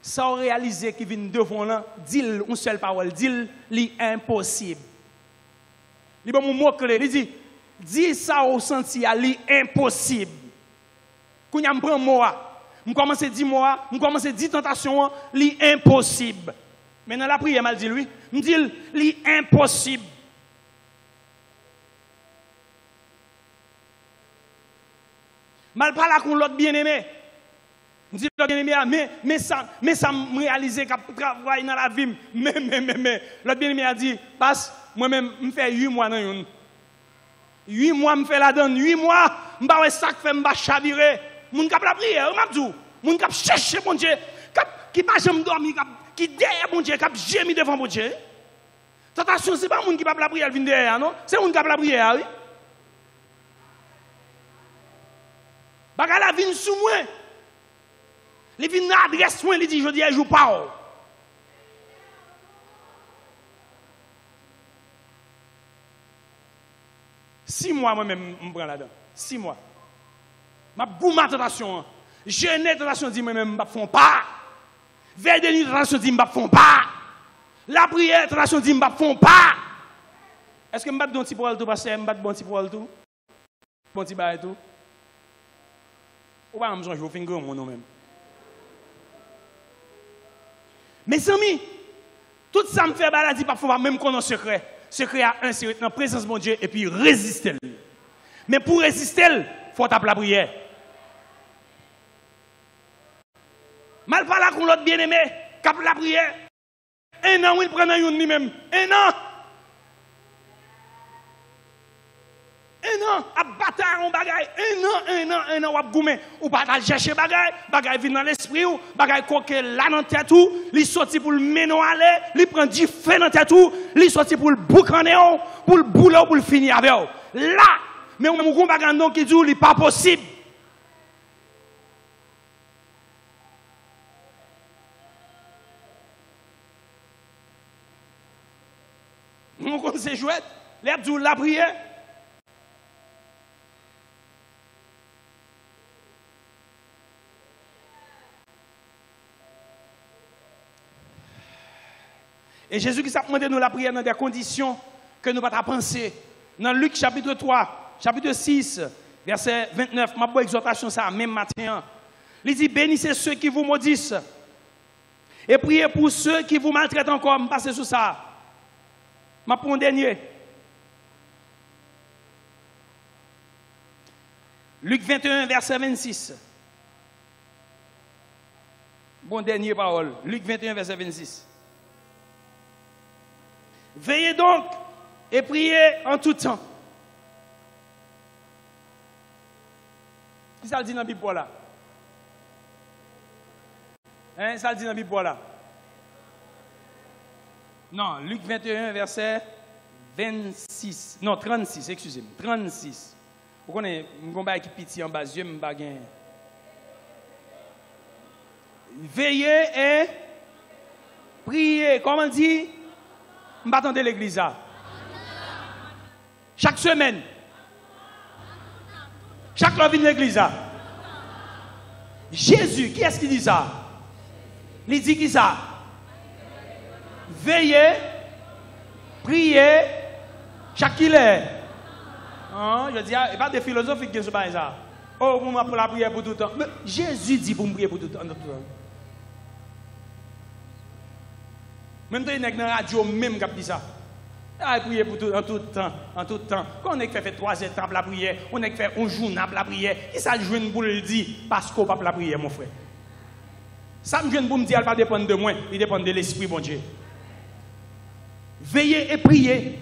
Ça a réalisé qu'il vient devant là, dit une seule parole, dit l'impossible. Il va me moquer, il dit, dis ça au senti, l'impossible. Quand je prends moi, je commence à dire moi, je commence à dire tentation, l'impossible. Maintenant la prière, mal dit lui, je dis l'impossible. Mal parle à l'autre bien-aimé. Je dis l'autre bien-aimé, mais ça me réalise qu'il travaille dans la vie. Mais, l'autre bien-aimé a dit, passe, moi-même, je fais 8 mois dans une. 8 mois, je fais la donne. 8 mois, je ne fais pas ça, je vais chavirer. Je ne fais pas la prière, je ne fais pas chercher mon Dieu, qui ne va jamais dormir, qui derrière mon Dieu, qui gémit devant mon Dieu. Tentation, ce n'est pas mon qui ne va pas la prière, elle vient derrière, non? C'est mon qui va la prière, oui. Baga la vin sous moi. Les vin adresse moi, il dit je dis je joue pas. Six mois moi-même me prends là-dedans. 6 mois. Ma gouma tentation. Jeûner tentation dit moi-même me font pas. Veille de nuit tentation dit me font pas. La prière tentation dit me font pas. Est-ce que me battre don petit pour tout passer, me battre bon petit pour tout? Bon petit bail tout. Ou pas, je vais faire un nom même. Mes amis, tout ça me fait balader, parfois même qu'on a secret. Secret à un, c'est dans la présence de mon Dieu et puis résister. Mais pour résister, il faut taper la prière. Mal par là qu'on l'autre bien-aimé, cap la prière. 1 an, il prend un lui-même. 1 an. 1 an, à bataille en bagaille. 1 an, à goumer. Ou pas à chercher bagaille, bagaille vient dans l'esprit, ou bagaille coquet là dans la tête, il sorti pour le mener aller, il prend 10 feux dans la tête, il sorti pour le boucaner, pour le bouler, pour le finir avec. Là, mais on a un bagaille qui dit, il n'est pas possible. On compte ces jouets, les abdou la prière. Et Jésus qui s'est demandé nous la prière dans des conditions que nous ne pouvons pas penser. Dans Luc chapitre 3, chapitre 6, verset 29, ma bonne exhortation ça même matin. Il dit bénissez ceux qui vous maudissent et priez pour ceux qui vous maltraitent encore. Je passe sur ça. Je prends un dernier. Luc 21, verset 26. Bon dernier parole. Luc 21, verset 26. Veillez donc et priez en tout temps. Qui ça le dit dans la Bible là? Hein, ça le dit dans la Bible là? Non, Luc 21, verset 26. Non, 36, excusez-moi. 36. Vous connaissez, je suis petit en bas, je ne pas. Veillez et priez. Comment on dit? Je ne vais pas attendre l'église. Chaque semaine. Chaque fois vient l'église. Jésus, qui est-ce qui dit ça? Il dit qui ça? veillez, priez, chaque qu'il est. Je dis, il n'y a pas de philosophique qui se passe ça. Oh, pour moi, pour la prière pour tout le temps. Mais Jésus dit pour me prier pour tout le temps. Même dans la radio, même qui dit ça. Ah, prier pour tout, en tout temps, en tout temps. Quand on a fait 3 étapes la prière, on a fait un journal la prière, qui ça joue pour le dire parce qu'on ne peut pas la prière, mon frère. Ça me joue pour me dire, elle ne dépend pas de moi, il dépend de l'Esprit, bon Dieu. Veillez et priez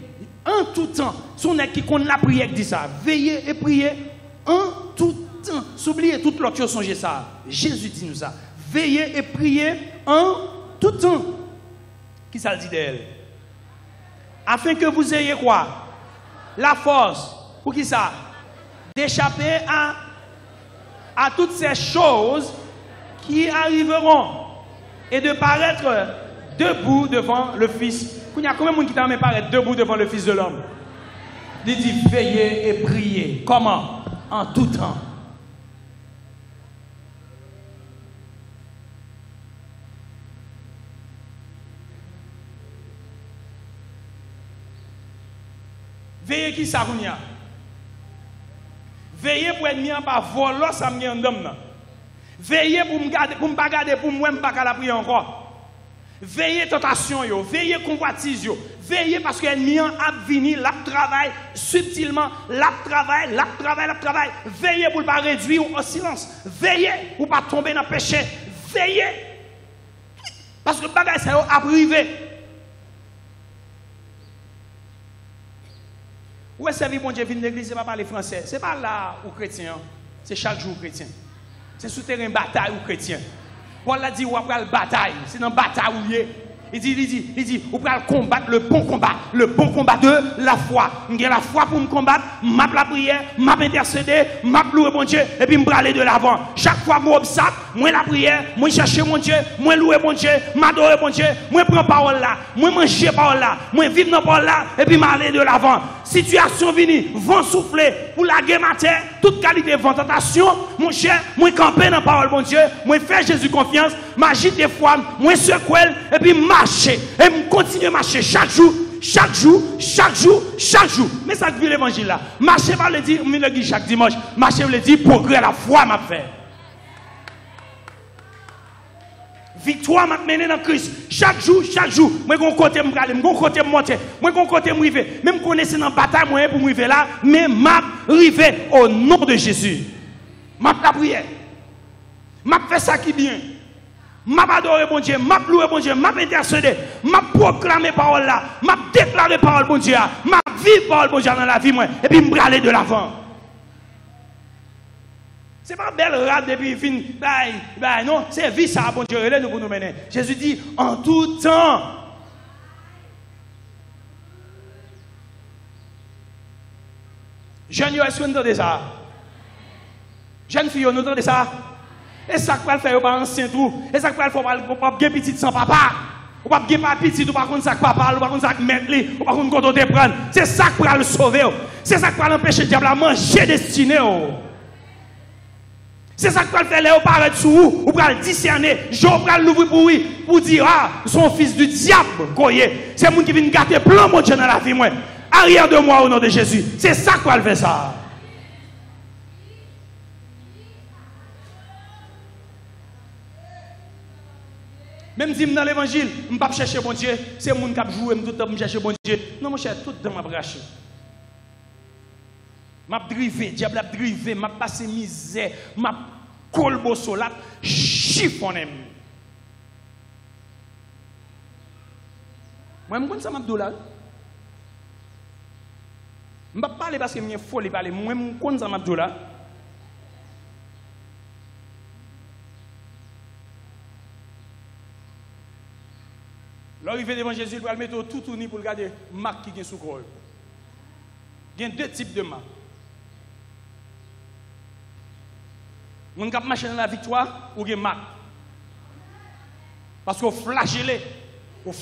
en tout temps. Si on est qui compte la prière qui dit ça, veillez et priez en tout temps. S'oubliez toute l'autre chose, songez ça. Jésus dit nous ça. Veillez et priez en tout temps. Qui ça le dit d'elle? Afin que vous ayez quoi? La force. Pour qui ça? D'échapper à toutes ces choses qui arriveront et de paraître debout devant le Fils. Il y a combien de monde qui t'a même paraître debout devant le Fils de l'homme? Il dit veillez et priez. Comment? En tout temps. Veillez qui ça vous y a? Veillez pour être mis en bas volant ça me en homme. Veillez pour me garder pour me pas garder pour moi pas la prier encore. Veillez tentation yo, veillez convoitise yo. Veillez parce que l'ennemi a venir, l'a travail subtilement, l'a travail. Veillez pour ne pas réduire au silence. Veillez pour ne pas tomber dans le péché. Veillez. Parce que le bagage ça a privé. Où est-ce que bon Dieu vient de l'église, c'est pas parler français. C'est pas là aux chrétiens, c'est chaque jour chrétien. C'est souterrain bataille aux chrétiens. Paul a dit, on va la bataille. C'est dans la bataille où il est. Il dit, on va combattre le bon combat de la foi. J'ai la foi pour me combattre, m'a la prière, m'a intercédé, m'a loué mon Dieu, et puis me aller de l'avant. Chaque fois que je obstacle, moi la prière, moi chercher mon Dieu, moi louer mon Dieu, m'adorer mon Dieu, moi prendre parole là, moi manger parole là, moi vivre dans parole là, et puis m'aller de l'avant. Situation venue, vent souffler, pour la guerre matin, toute qualité de vent, tentation, mon cher, moi camper dans parole mon Dieu, moi faire Jésus confiance, m'agite des fois, moi secouer, et puis marcher, et me continuer à marcher chaque jour. Mais ça que l'évangile là. Marcher pas le dire, chaque dimanche. Marcher le dire, progrès la foi m'a fait. Victoire m'a mené dans Christ. Chaque jour. Moi, je côté me aller, moi, côté me monter, moi, côté me river. Même connaissez dans la bataille, moi, pour me river là, mais m'a river au nom de Jésus. M'a la prière. M'a fait ça qui bien. M'a adoré mon Dieu, m'a loué mon Dieu, m'a intercédé, m'a proclamé parole là, m'a déclaré parole mon Dieu, m'a vivre parole mon Dieu dans la vie moi, et puis me aller de l'avant. C'est pas belle rade depuis fin, non, c'est vie ça bon Dieu, nous pour nous mener. Jésus dit en tout temps. Jeune, est-ce que vous entendez ça? Jeune fille, vous entendez ça? Et ça va faire pas ancien tout. Et ça va faire pas bien petit sans papa. Ou pas bien pas petit, ou pas contre ça papa, ou pas contre ça mettre lui, ou pas contre quand on te prendre. C'est ça qui va le sauver. C'est ça qui va l'empêcher le diable à manger destiné. C'est ça qui va faire les paraître sous vous, ou va le discerner. Job va l'ouvrir pour lui, pour dire ah, son fils du diable, c'est moi qui vient gâter plein mon Dieu dans la vie moi. Arrière de moi au nom de Jésus. C'est ça qui va faire ça. Même si dans l'évangile, je ne vais pas chercher mon Dieu, c'est mon qui joue, tout le temps chercher mon Dieu. Non, mon cher, tout le temps m'a braché. M'a drivé, diable a drivé, m'a passé misère, m'a colbo solat, chiffonem. Moi, je me ça m'a dollar. Je ne vais pas parler parce que je suis folie parler. Moi, je me ça m'a dollar. L'arrivée devant Jésus, il va le mettre tout tourné pour regarder marque qui est sous col. Il y a 2 types de marques. On cap marcher dans la victoire ou une marque. Parce qu'on flagellé pour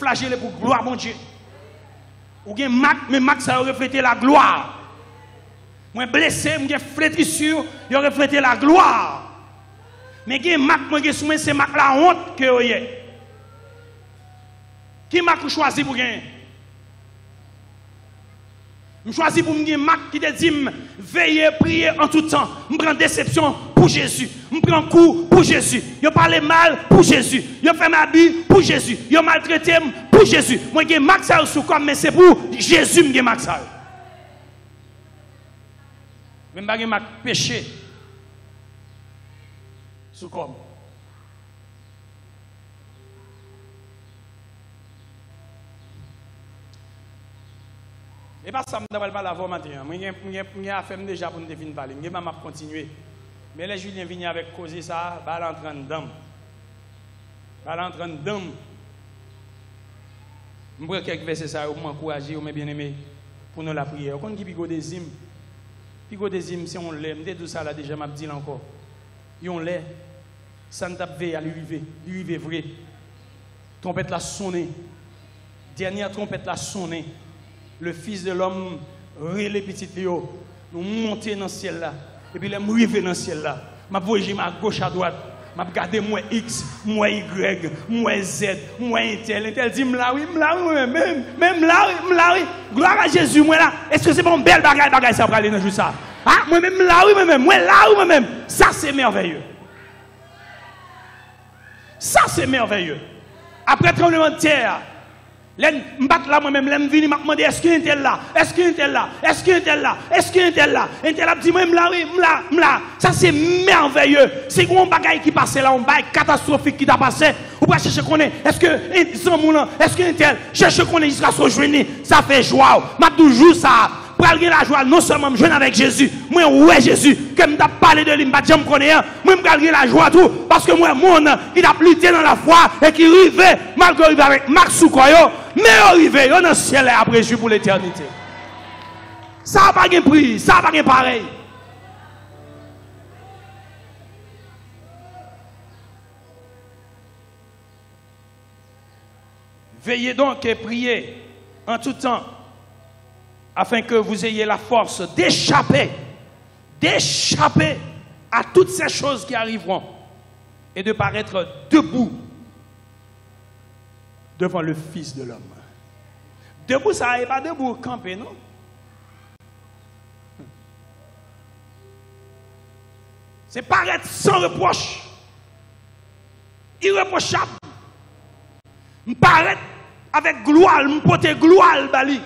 gloire mon Dieu. Ou une marque, mais marque ça reflète la gloire. Moi blessé, moi flétrissure, il reflète la gloire. Mais une marque, moi c'est marque la honte que vous avez. Qui m'a choisi pour gagner? Je choisis pour me gagner Mac qui te dit veillez, prier en tout temps. Je prends déception pour Jésus. Je prends coup pour Jésus. Je parle mal pour Jésus. Je fais ma vie pour Jésus. Je maltraite pour Jésus. Moi, je Mac ça sous comme mais c'est pour Jésus que Mac ça. Même pas Mac péché sous comme. Et pas ça, je ne vais pas l'avoir maintenant. Je vais faire déjà pour nous définir parler. Je vais continuer. Mais les Julien viennent avec causer ça, va l'entrer dedans. Va l'entrer dedans. Je vais quelques versets ça, pour m'encourager, mes bien-aimés, pour nous la prière. Quand on dit pigo des hymnes, si on l'aime, tout ça là déjà, m'a dit encore. On l'aime, ça ne tape à l'arrivée vrai. Trompette la sonné. Dernière trompette la sonné. Le Fils de l'homme, les petits Léo, nous monter dans le ciel là, et puis les arriver dans le ciel là. Je voyage à gauche à droite, je regarde moi X, moi Y, moi Z, moi Intel dit, m'laoui, même là, gloire à Jésus, moi là, est-ce que c'est bon, belle bagaille, ça va aller dans le jour ça? Ah, moi-même là, moi-même, ça c'est merveilleux. Ça c'est merveilleux. Après le tremblement de terre, je m'batte là moi-même, je viens me demander est-ce qu'il y a un tel là, est-ce qu'il y a un tel là, est-ce qu'il y a un tel là, est-ce qu'il y a un tel là. Un tel là dit moi là. Ça c'est merveilleux. C'est un bagaille qui passe là, un bagaille catastrophique qui t'a passé. Ou pas chercher qu'on est, est-ce que est-ce qu'il y a un tel, chercher qu'on est jusqu'à se joindre, ça fait joie. M'a toujours ça. Pour aller la joie, non seulement me joindre avec Jésus, moi ouais Jésus, que me t'a parlé de lui, me jamais connais, moi me aller la joie tout, parce que moi monde qui a lutté dans la foi et qui arrive malgré arriver avec Max Soukoyo, mais arrivé dans le ciel après Jésus pour l'éternité. Ça n'a pas de prix, ça n'a pas de pareil. Veillez donc et priez en tout temps, afin que vous ayez la force d'échapper à toutes ces choses qui arriveront et de paraître debout devant le Fils de l'homme. Debout, ça n'est pas debout camper, non? C'est paraître sans reproche, irréprochable. Me paraître avec gloire, me porter gloire, bali.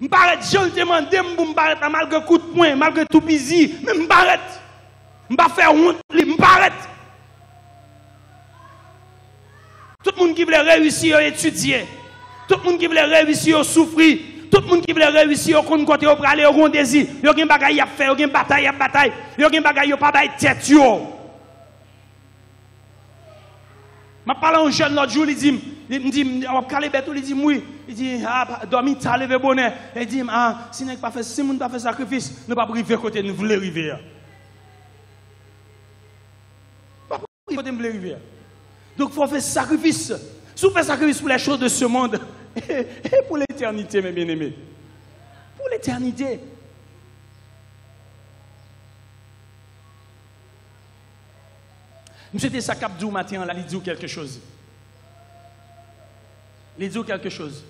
Je ne paraît pas, je demande, je ne paraît pas malgré coup de poing, malgré tout busy, mais je ne paraît pas. Je ne vais pas faire honte, je ne paraît pas. Tout le monde qui veut réussir à étudier, tout le monde qui veut réussir à souffrir, tout le monde qui veut réussir à côté pour aller au grand désir, il y a des bagailles à faire, il y a des batailles à bataille, il y a des bagailles à pas de tête. Je parle à un jeune l'autre jour, il dit, on va caler bête, il dit, oui. Il dit, ah, dormi, t'as levé bonheur. Il dit, ah, si nous pas fait, si nous pas fait sacrifice, nous pas arriver côté, nous voulons arriver. Pas arriver côté, nous voulons arriver. Donc, il faut faire sacrifice. Si vous faites sacrifice pour les choses de ce monde, et pour l'éternité, mes bien-aimés. Pour l'éternité. Monsieur Tessa Capdou matin, là, il dit quelque chose. Il dit quelque chose.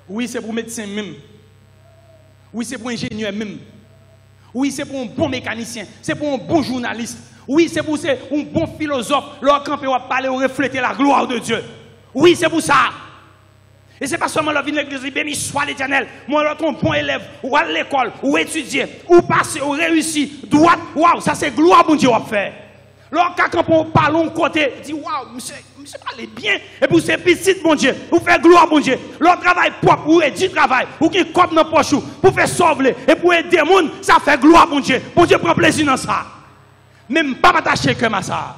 Oui, c'est pour médecin même. Oui, c'est pour ingénieur même. Oui, c'est pour un bon mécanicien. C'est pour un bon journaliste. Oui, c'est pour un bon philosophe. Leur camp va parler ou refléter la gloire de Dieu. Oui, c'est pour ça. Et ce n'est pas seulement la vie de l'église, béni soit l'Éternel. Moi, l'autre, un bon élève, ou à l'école, ou étudier, ou passer, ou réussir, droite, waouh, ça c'est gloire, bon Dieu, va faire. Lorsque on parle de côté, dit waouh, monsieur parle bien. Et puis c'est petit, mon Dieu. Vous faites gloire, mon Dieu. Leur travail propre, ou du travail, ou qui comme dans le poche, pour faire sauver, et pour aider les gens, ça fait gloire, mon Dieu. Mon Dieu prend plaisir dans ça. Même pas m'attacher comme ça.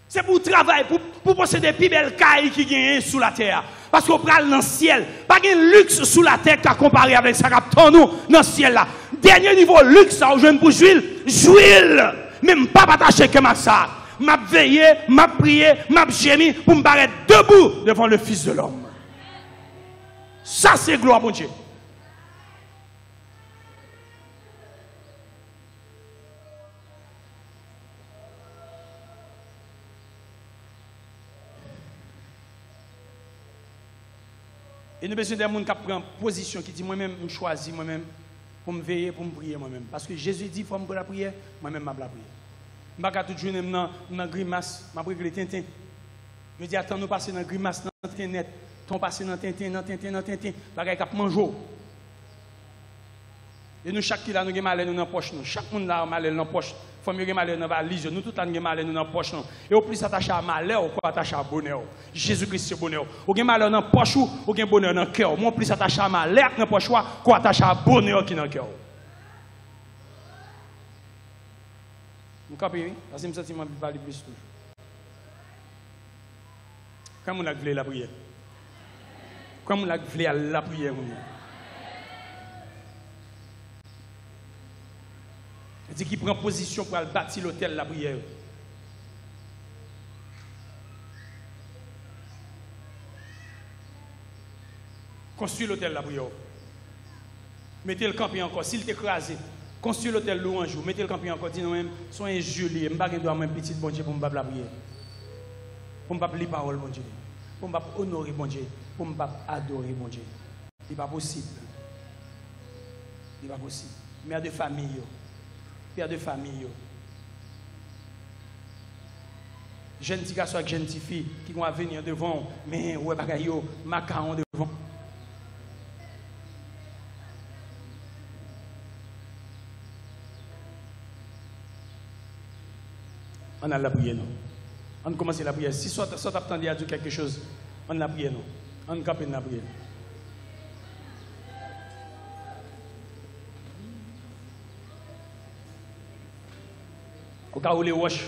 C'est pour travailler, pour posséder des plus belles cailles qui gagnent sous la terre. Parce qu'on prend dans le ciel. Pas de luxe sous la terre qu'à comparer avec ça qu'on nous dans le ciel là. Dernier niveau luxe, ça, je pour jouir. Même pas attaché comme ça. M'a veillé, m'a prié, m'a gémi pour me paraître debout devant le Fils de l'homme. Ça, c'est gloire, mon Dieu. Et nous avons besoin de gens qui prennent position, qui disent moi-même, je choisis moi-même pour me veiller, pour me prier moi-même. Parce que Jésus dit, il faut me la prière, moi-même, je vais la prier. Je ne vais pas tout jouer dans la grimace, je vais prier les tintins. Je dis, attends, nous passer dans la grimace, dans le tintin, ton passer dans le tintin, dans le tintin, bagaille qui mange. Et nous, chaque qui là, nous avons mal dans la poche. Chaque monde là a mal dans la poche. Il faut mieux que mal dans la valise. Nous, tout le monde avons mal dans la poche. Et au plus attaché à malheur, ou quoi attaché à bonheur. Jésus-Christ, c'est bonheur. Ou avez malheur dans la poche, ou avez bonheur dans le cœur. Moi, plus attaché à malheur dans la poche, ou attaché à bonheur qui est dans le cœur. Vous comprenez? Parce que je me sens que je vais parler plus toujours. Quand on a voulu la prière? Quand on a voulu la prière? Il dit qu'il prend position pour bâtir l'hôtel la prière. Construire l'hôtel la prière. Mettez le camping encore. S'il t'écrase, construire l'hôtel louange. Mettez le camping encore. Dis nous-mêmes, soyez injurieux. Je ne vais pas avoir un petit bon Dieu pour me la prière. Pour ne pas lire parole bon Dieu. Pour ne pas honorer bon Dieu. Pour ne pas adorer bon Dieu. Ce n'est pas possible. Ce n'est pas possible. Mère de famille. Père de famille. Jeune petit garçon avec jeune petite fille qui vont venir devant, mais ouais, bagayo, macaron devant. On a la prière, non? On commence la prière. Si soit attendez à dire quelque chose, on a la prière, non? On capte la prière. Au cas où les wash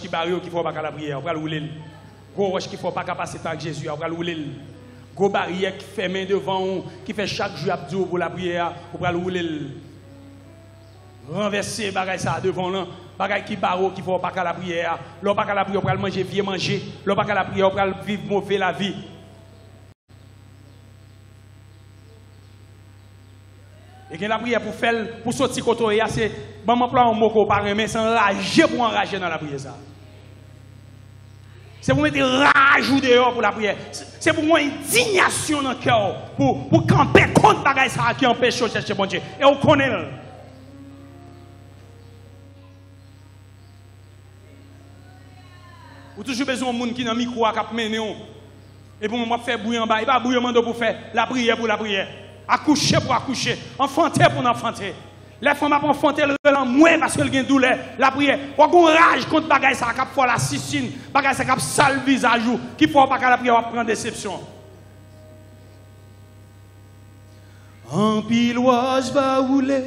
qui barrent, qui font pas la prière, on va rouler. Gros wash qui font pas passer par Jésus, on va rouler. Gros barrière qui fait main devant, qui fait chaque jour abdou pour la prière, on va rouler. Renverser bagay ça devant là, bagay qui barrent, qui font pas la prière. L'on pas la prière, on va manger vieux manger. L'on pas la prière, on va vivre mauvais la vie. Et que la prière pour faire, pour sortir côté, c'est bon m'emploie un mot qu'on parle, mais c'est enrager pour enrager dans la prière ça. C'est pour mettre rage ou dehors pour la prière. C'est pour moi indignation dans le cœur pour camper contre bagay ça qui empêche de chercher bon Dieu. Et on connaît. Ou toujours besoin de monde qui dans micro à cap mener. Et pour moi faire bouillir en bas, il pas bouillir pour faire la prière pour la prière. Accoucher pour accoucher, enfanter pour enfanter. Les femmes vont enfanter le relan moins parce qu'elles ont une douleur. La prière, on a une rage contre bagay ça cap faire la cicine, bagay ça cap sale visage qui faut pas la prière prendre déception. En piloise va rouler.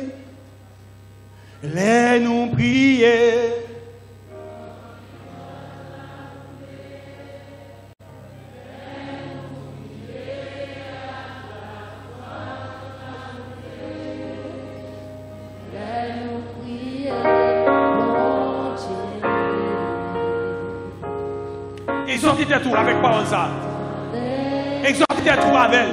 Les nous prier. Exhortez tout avec parole ça. Exhortez tout avec.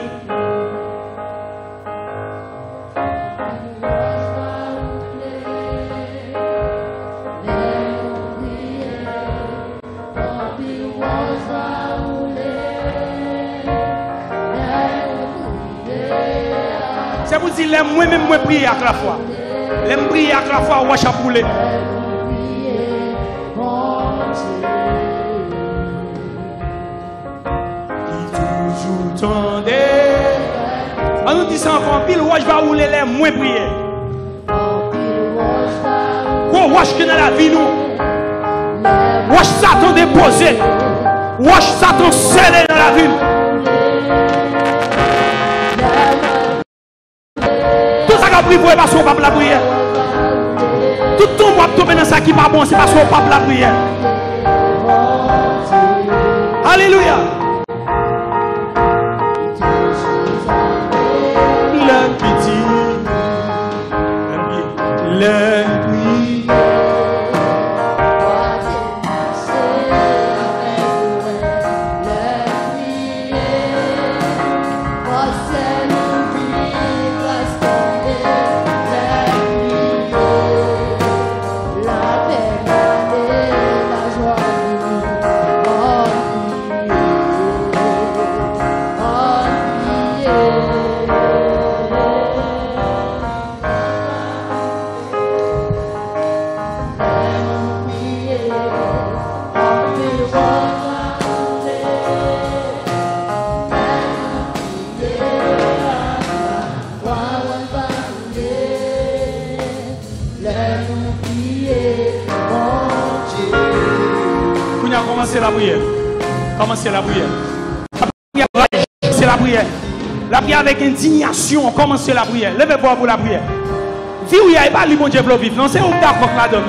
C'est pour dire que moi-même, je prie à la fois. Je prie à la fois, je vais brûler. On nous dit ça encore, pile roche va rouler les moins prier. Gros roche qui est dans la vie nous. Roche Satan déposé. Roche Satan scellé dans la vie. Tout ça qui a pris pour parce qu'on ne peut pas la prière. Tout le monde va tomber dans ça qui n'est pas bon, c'est parce qu'on ne peut pas la prière. Alléluia. Commencez la prière. Commencez la prière. C'est la prière. La prière avec indignation. Commencez la prière. Levez-vous pour la prière. Vie où il n'y a pas le bon Dieu pour vivre. Non, c'est où d'accord là-dedans.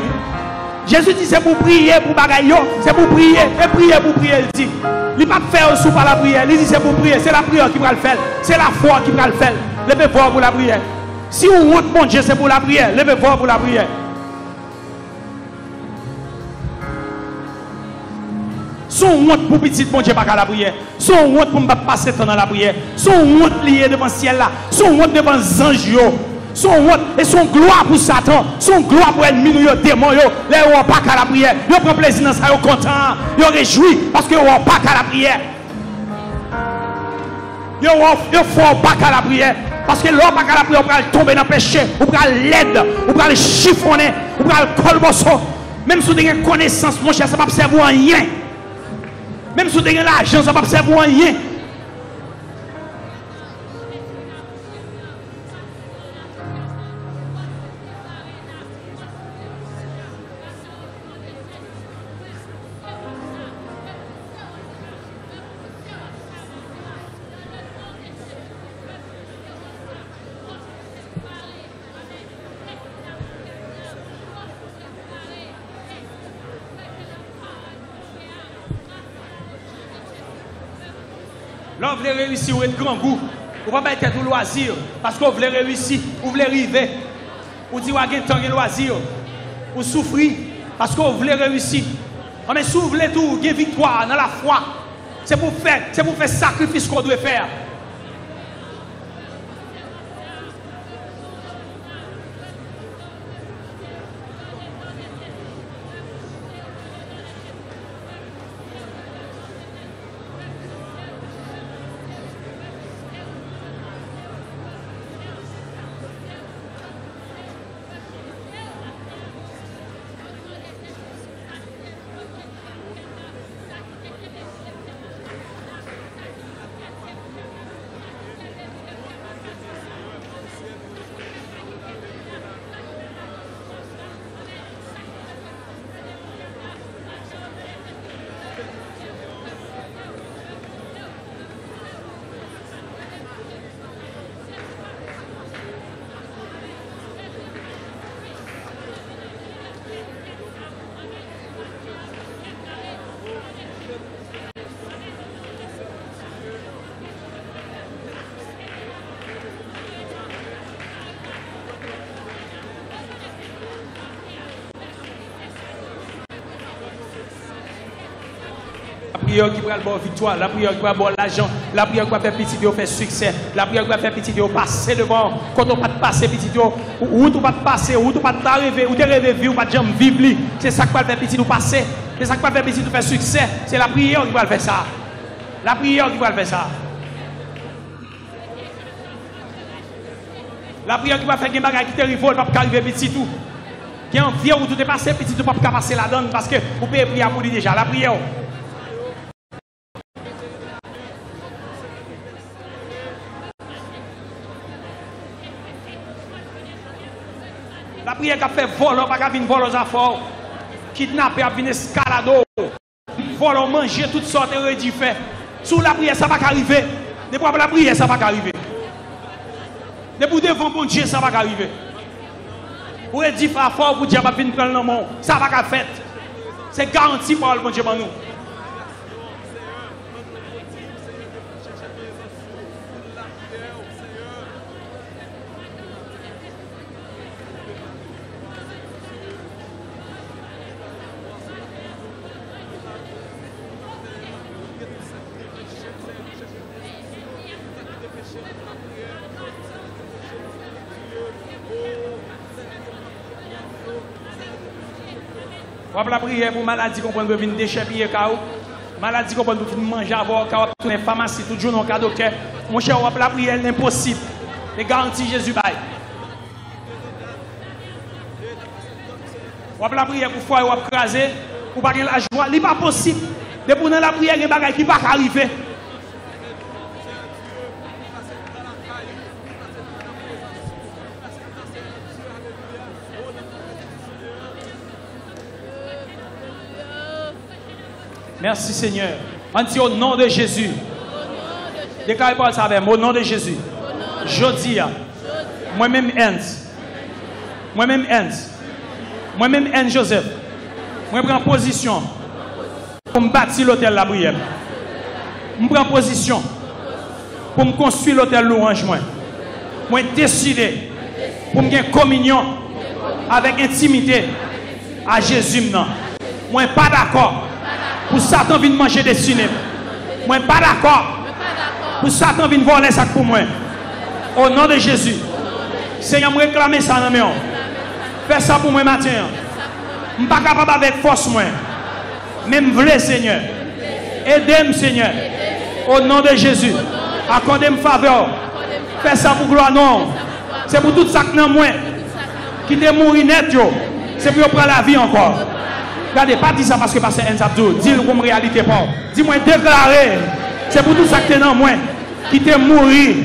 Jésus dit c'est pour prier pour bagaille. C'est pour prier. Et prier pour prier. Il dit. Il ne va pas faire sous par la prière. Il dit c'est pour prier. C'est la prière qui va le faire. C'est la foi qui va le faire. Levez-vous pour la prière. Si on route mon Dieu, c'est pour la prière. Levez-vous pour la prière. Son honte pour petit mon Dieu pas la prière. Son honte pour ne pas passer temps dans la prière. Son honte lié devant le ciel là. Son honte devant les anges. Son honte et son gloire pour Satan. Son gloire pour l'ennemi, les démons. Les gens pas qu'à la prière. Ils prennent plaisir dans ça. Ils sont contents. Ils réjouissent parce qu'ils n'ont pas qu'à la prière. Ils font pas qu'à la prière. Parce que l'homme pas qu'à la prière, on va tomber dans le péché. On va l'aide. On va le chiffonner. On va le colbosser. Même si vous avez une connaissance, mon cher, ça ne va pas servir à rien. Même si vous avez l'argent, ça ne va pas servir à rien. Là, vous voulez réussir, vous êtes grand goût. Vous ne pouvez pas être au loisir. Parce que vous voulez réussir, vous voulez arriver. Vous dites, vous avez un temps de loisir. Vous souffrez parce que vous voulez réussir. Mais si vous voulez tout, vous avez victoire dans la foi. C'est pour faire sacrifice qu'on doit faire. La prière qui va avoir victoire, la prière qui va avoir l'argent, la prière qui va faire petit Dieu faire succès, la prière qui va faire petit Dieu passer devant. Quand on ne pas passer petit Dieu, ou tu pas passer, ou tu pas t'arriver, ou tu rêves vivre, ou pas jamais vivre. C'est ça qui va faire petit Dieu passer, c'est ça qui va faire petit Dieu faire succès. C'est la prière qui va faire ça. La prière qui va faire ça. La prière qui va faire des bagages qui te révoltent, pas arriver petit tout. Qui est en vie où tout est passé, petit tout pas passer la donne parce que vous pouvez prier pour lui déjà. La prière. La prière qui a fait voler, pas venir voler aux affaires. Kidnapper, venir escalado. Voler, manger, toutes sortes de rédifés. Sous la prière, ça va pas arriver. Depuis la prière, ça va pas arriver. Depuis devant mon Dieu, ça va pas arriver. Pour dire fort, pour dire que venir prendre le monde, ça va pas faire. C'est garanti par le bon Dieu pour nous. On la prière pour maladie qu'on peut venir déchepiller cao. Maladie qu'on peut manger avant cao tout les pharmacie tout jour dans cas docteur. Mon cher, on la prière l'impossible. Les garanties Jésus bail. On la prière pour foi ou craser ou pas la joie, n'est pas possible. Depuis dans la prière des bagages qui pas arriver. Merci Seigneur. On dit au nom de Jésus. Déclarez pas ça avec moi. Au nom de Jésus. Jodi, moi-même Hans. Moi-même Hans. Moi-même N. Joseph. Moi je prends position pour me bâtir l'hôtel La Brière. Je prends position pour me construire l'hôtel Louange. Moi décidé pour me faire communion avec intimité à Jésus. Moi pas d'accord pour Satan venir manger des cinémas. Moi pas d'accord pour Satan venir voler ça pour moi. Au nom de Jésus. Seigneur, me réclamer ça dans mes mains. Fais ça pour moi matin. Je ne suis pas capable avec force moi. Mais je veux Seigneur. Aidez-moi Seigneur. Au nom de Jésus. Accordez-moi faveur. Fais ça pour gloire non. C'est pour tout ça que dans moi. Qui te mourir net. C'est pour prendre la vie encore. Regardez, pas dire ça parce que passer un sabdo. Dis-le comme réalité pas. Dis-moi déclarer. C'est pour tout ça que dans moi. Qui te mourir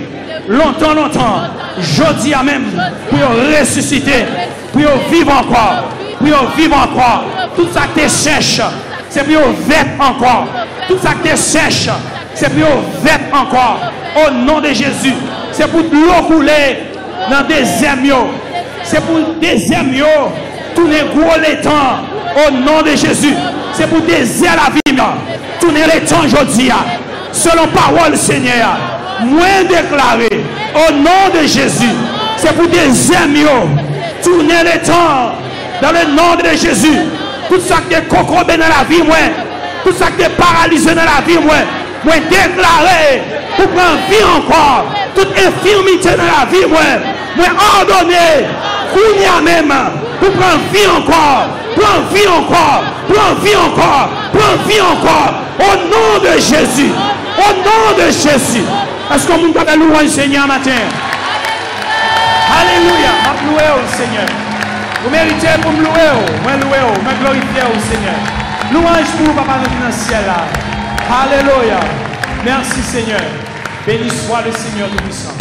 longtemps. Jodi à même. Pour ressusciter. Pour vivre encore. Pour vivre encore. Tout ça que tu cherches. C'est pour vivre encore. Tout ça que tu cherches. C'est pour vivre encore. Au nom de Jésus. C'est pour l'eau couler dans des désert. C'est pour désert. Tourner gros les temps. Au nom de Jésus. C'est pour désert la vie. Tourner les temps aujourd'hui. Selon parole Seigneur. Moins déclaré. Au nom de Jésus. C'est pour désert. Tourner les temps. Dans le nom de Jésus. Tout ça qui est concombré dans la vie. Tout ça qui est paralysé dans la vie. Moi déclaré. Pour prendre vie encore. Toute infirmité dans la vie. Moi ordonné. Kounia même. Pour prendre vie encore. Prendre vie encore. Prendre vie encore. Prendre vie encore. Au nom de Jésus. Au nom de Jésus. Est-ce que vous pouvez louer Seigneur matin? Alléluia. Je louer au Seigneur. Vous méritez pour me louer. Moi louer. Moi glorifier au Seigneur. Louange pour Papa dans le ciel là. Alléluia. Merci Seigneur. Béni soit le Seigneur Tout-Puissant.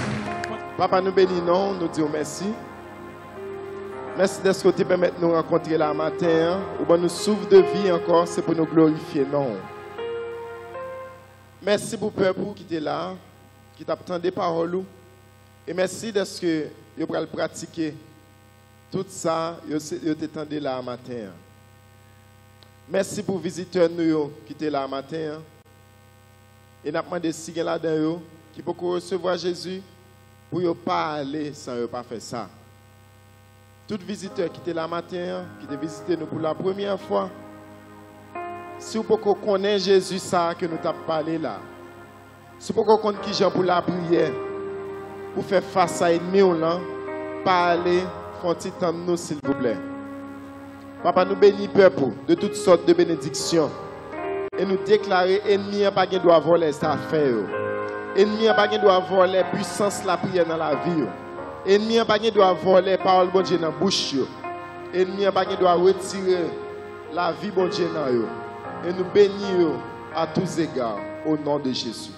Papa, nous bénissons, nous disons merci. Merci de ce que tu permets de nous rencontrer là matin. Ou nous souffle de vie encore, c'est pour nous glorifier. Non. Merci pour le peuple qui est là, qui t'attend des paroles. Et merci de ce que vous pouvez pratiquer. Tout ça, vous t'attendez là matin. Merci pour les visiteurs qui étaient là matin. Et nous avons demandé si vous là-dedans qui peuvent recevoir Jésus pour ne pas aller sans ne pas faire ça. Tous les visiteurs qui étaient là matin, qui ont visité nous pour la première fois, si vous pouvez connaître Jésus, ça que nous avons parlé là, si vous pouvez connaître qui j'ai pour la prière, pour faire face à l'ennemi, pas aller, font petit temps nous s'il vous plaît. Papa, nous bénissons peuple de toutes sortes de bénédictions. Et nous déclarer ennemi n'a pas doit voler sa affaire. Ennemi n'a pas doit voler puissance la prière dans la vie. Ennemi n'a pas doit voler parole bon Dieu dans la bouche. Ennemi n'a pas doit retirer la vie bon Dieu dans yo. Et nous bénissons à tous égards au nom de Jésus.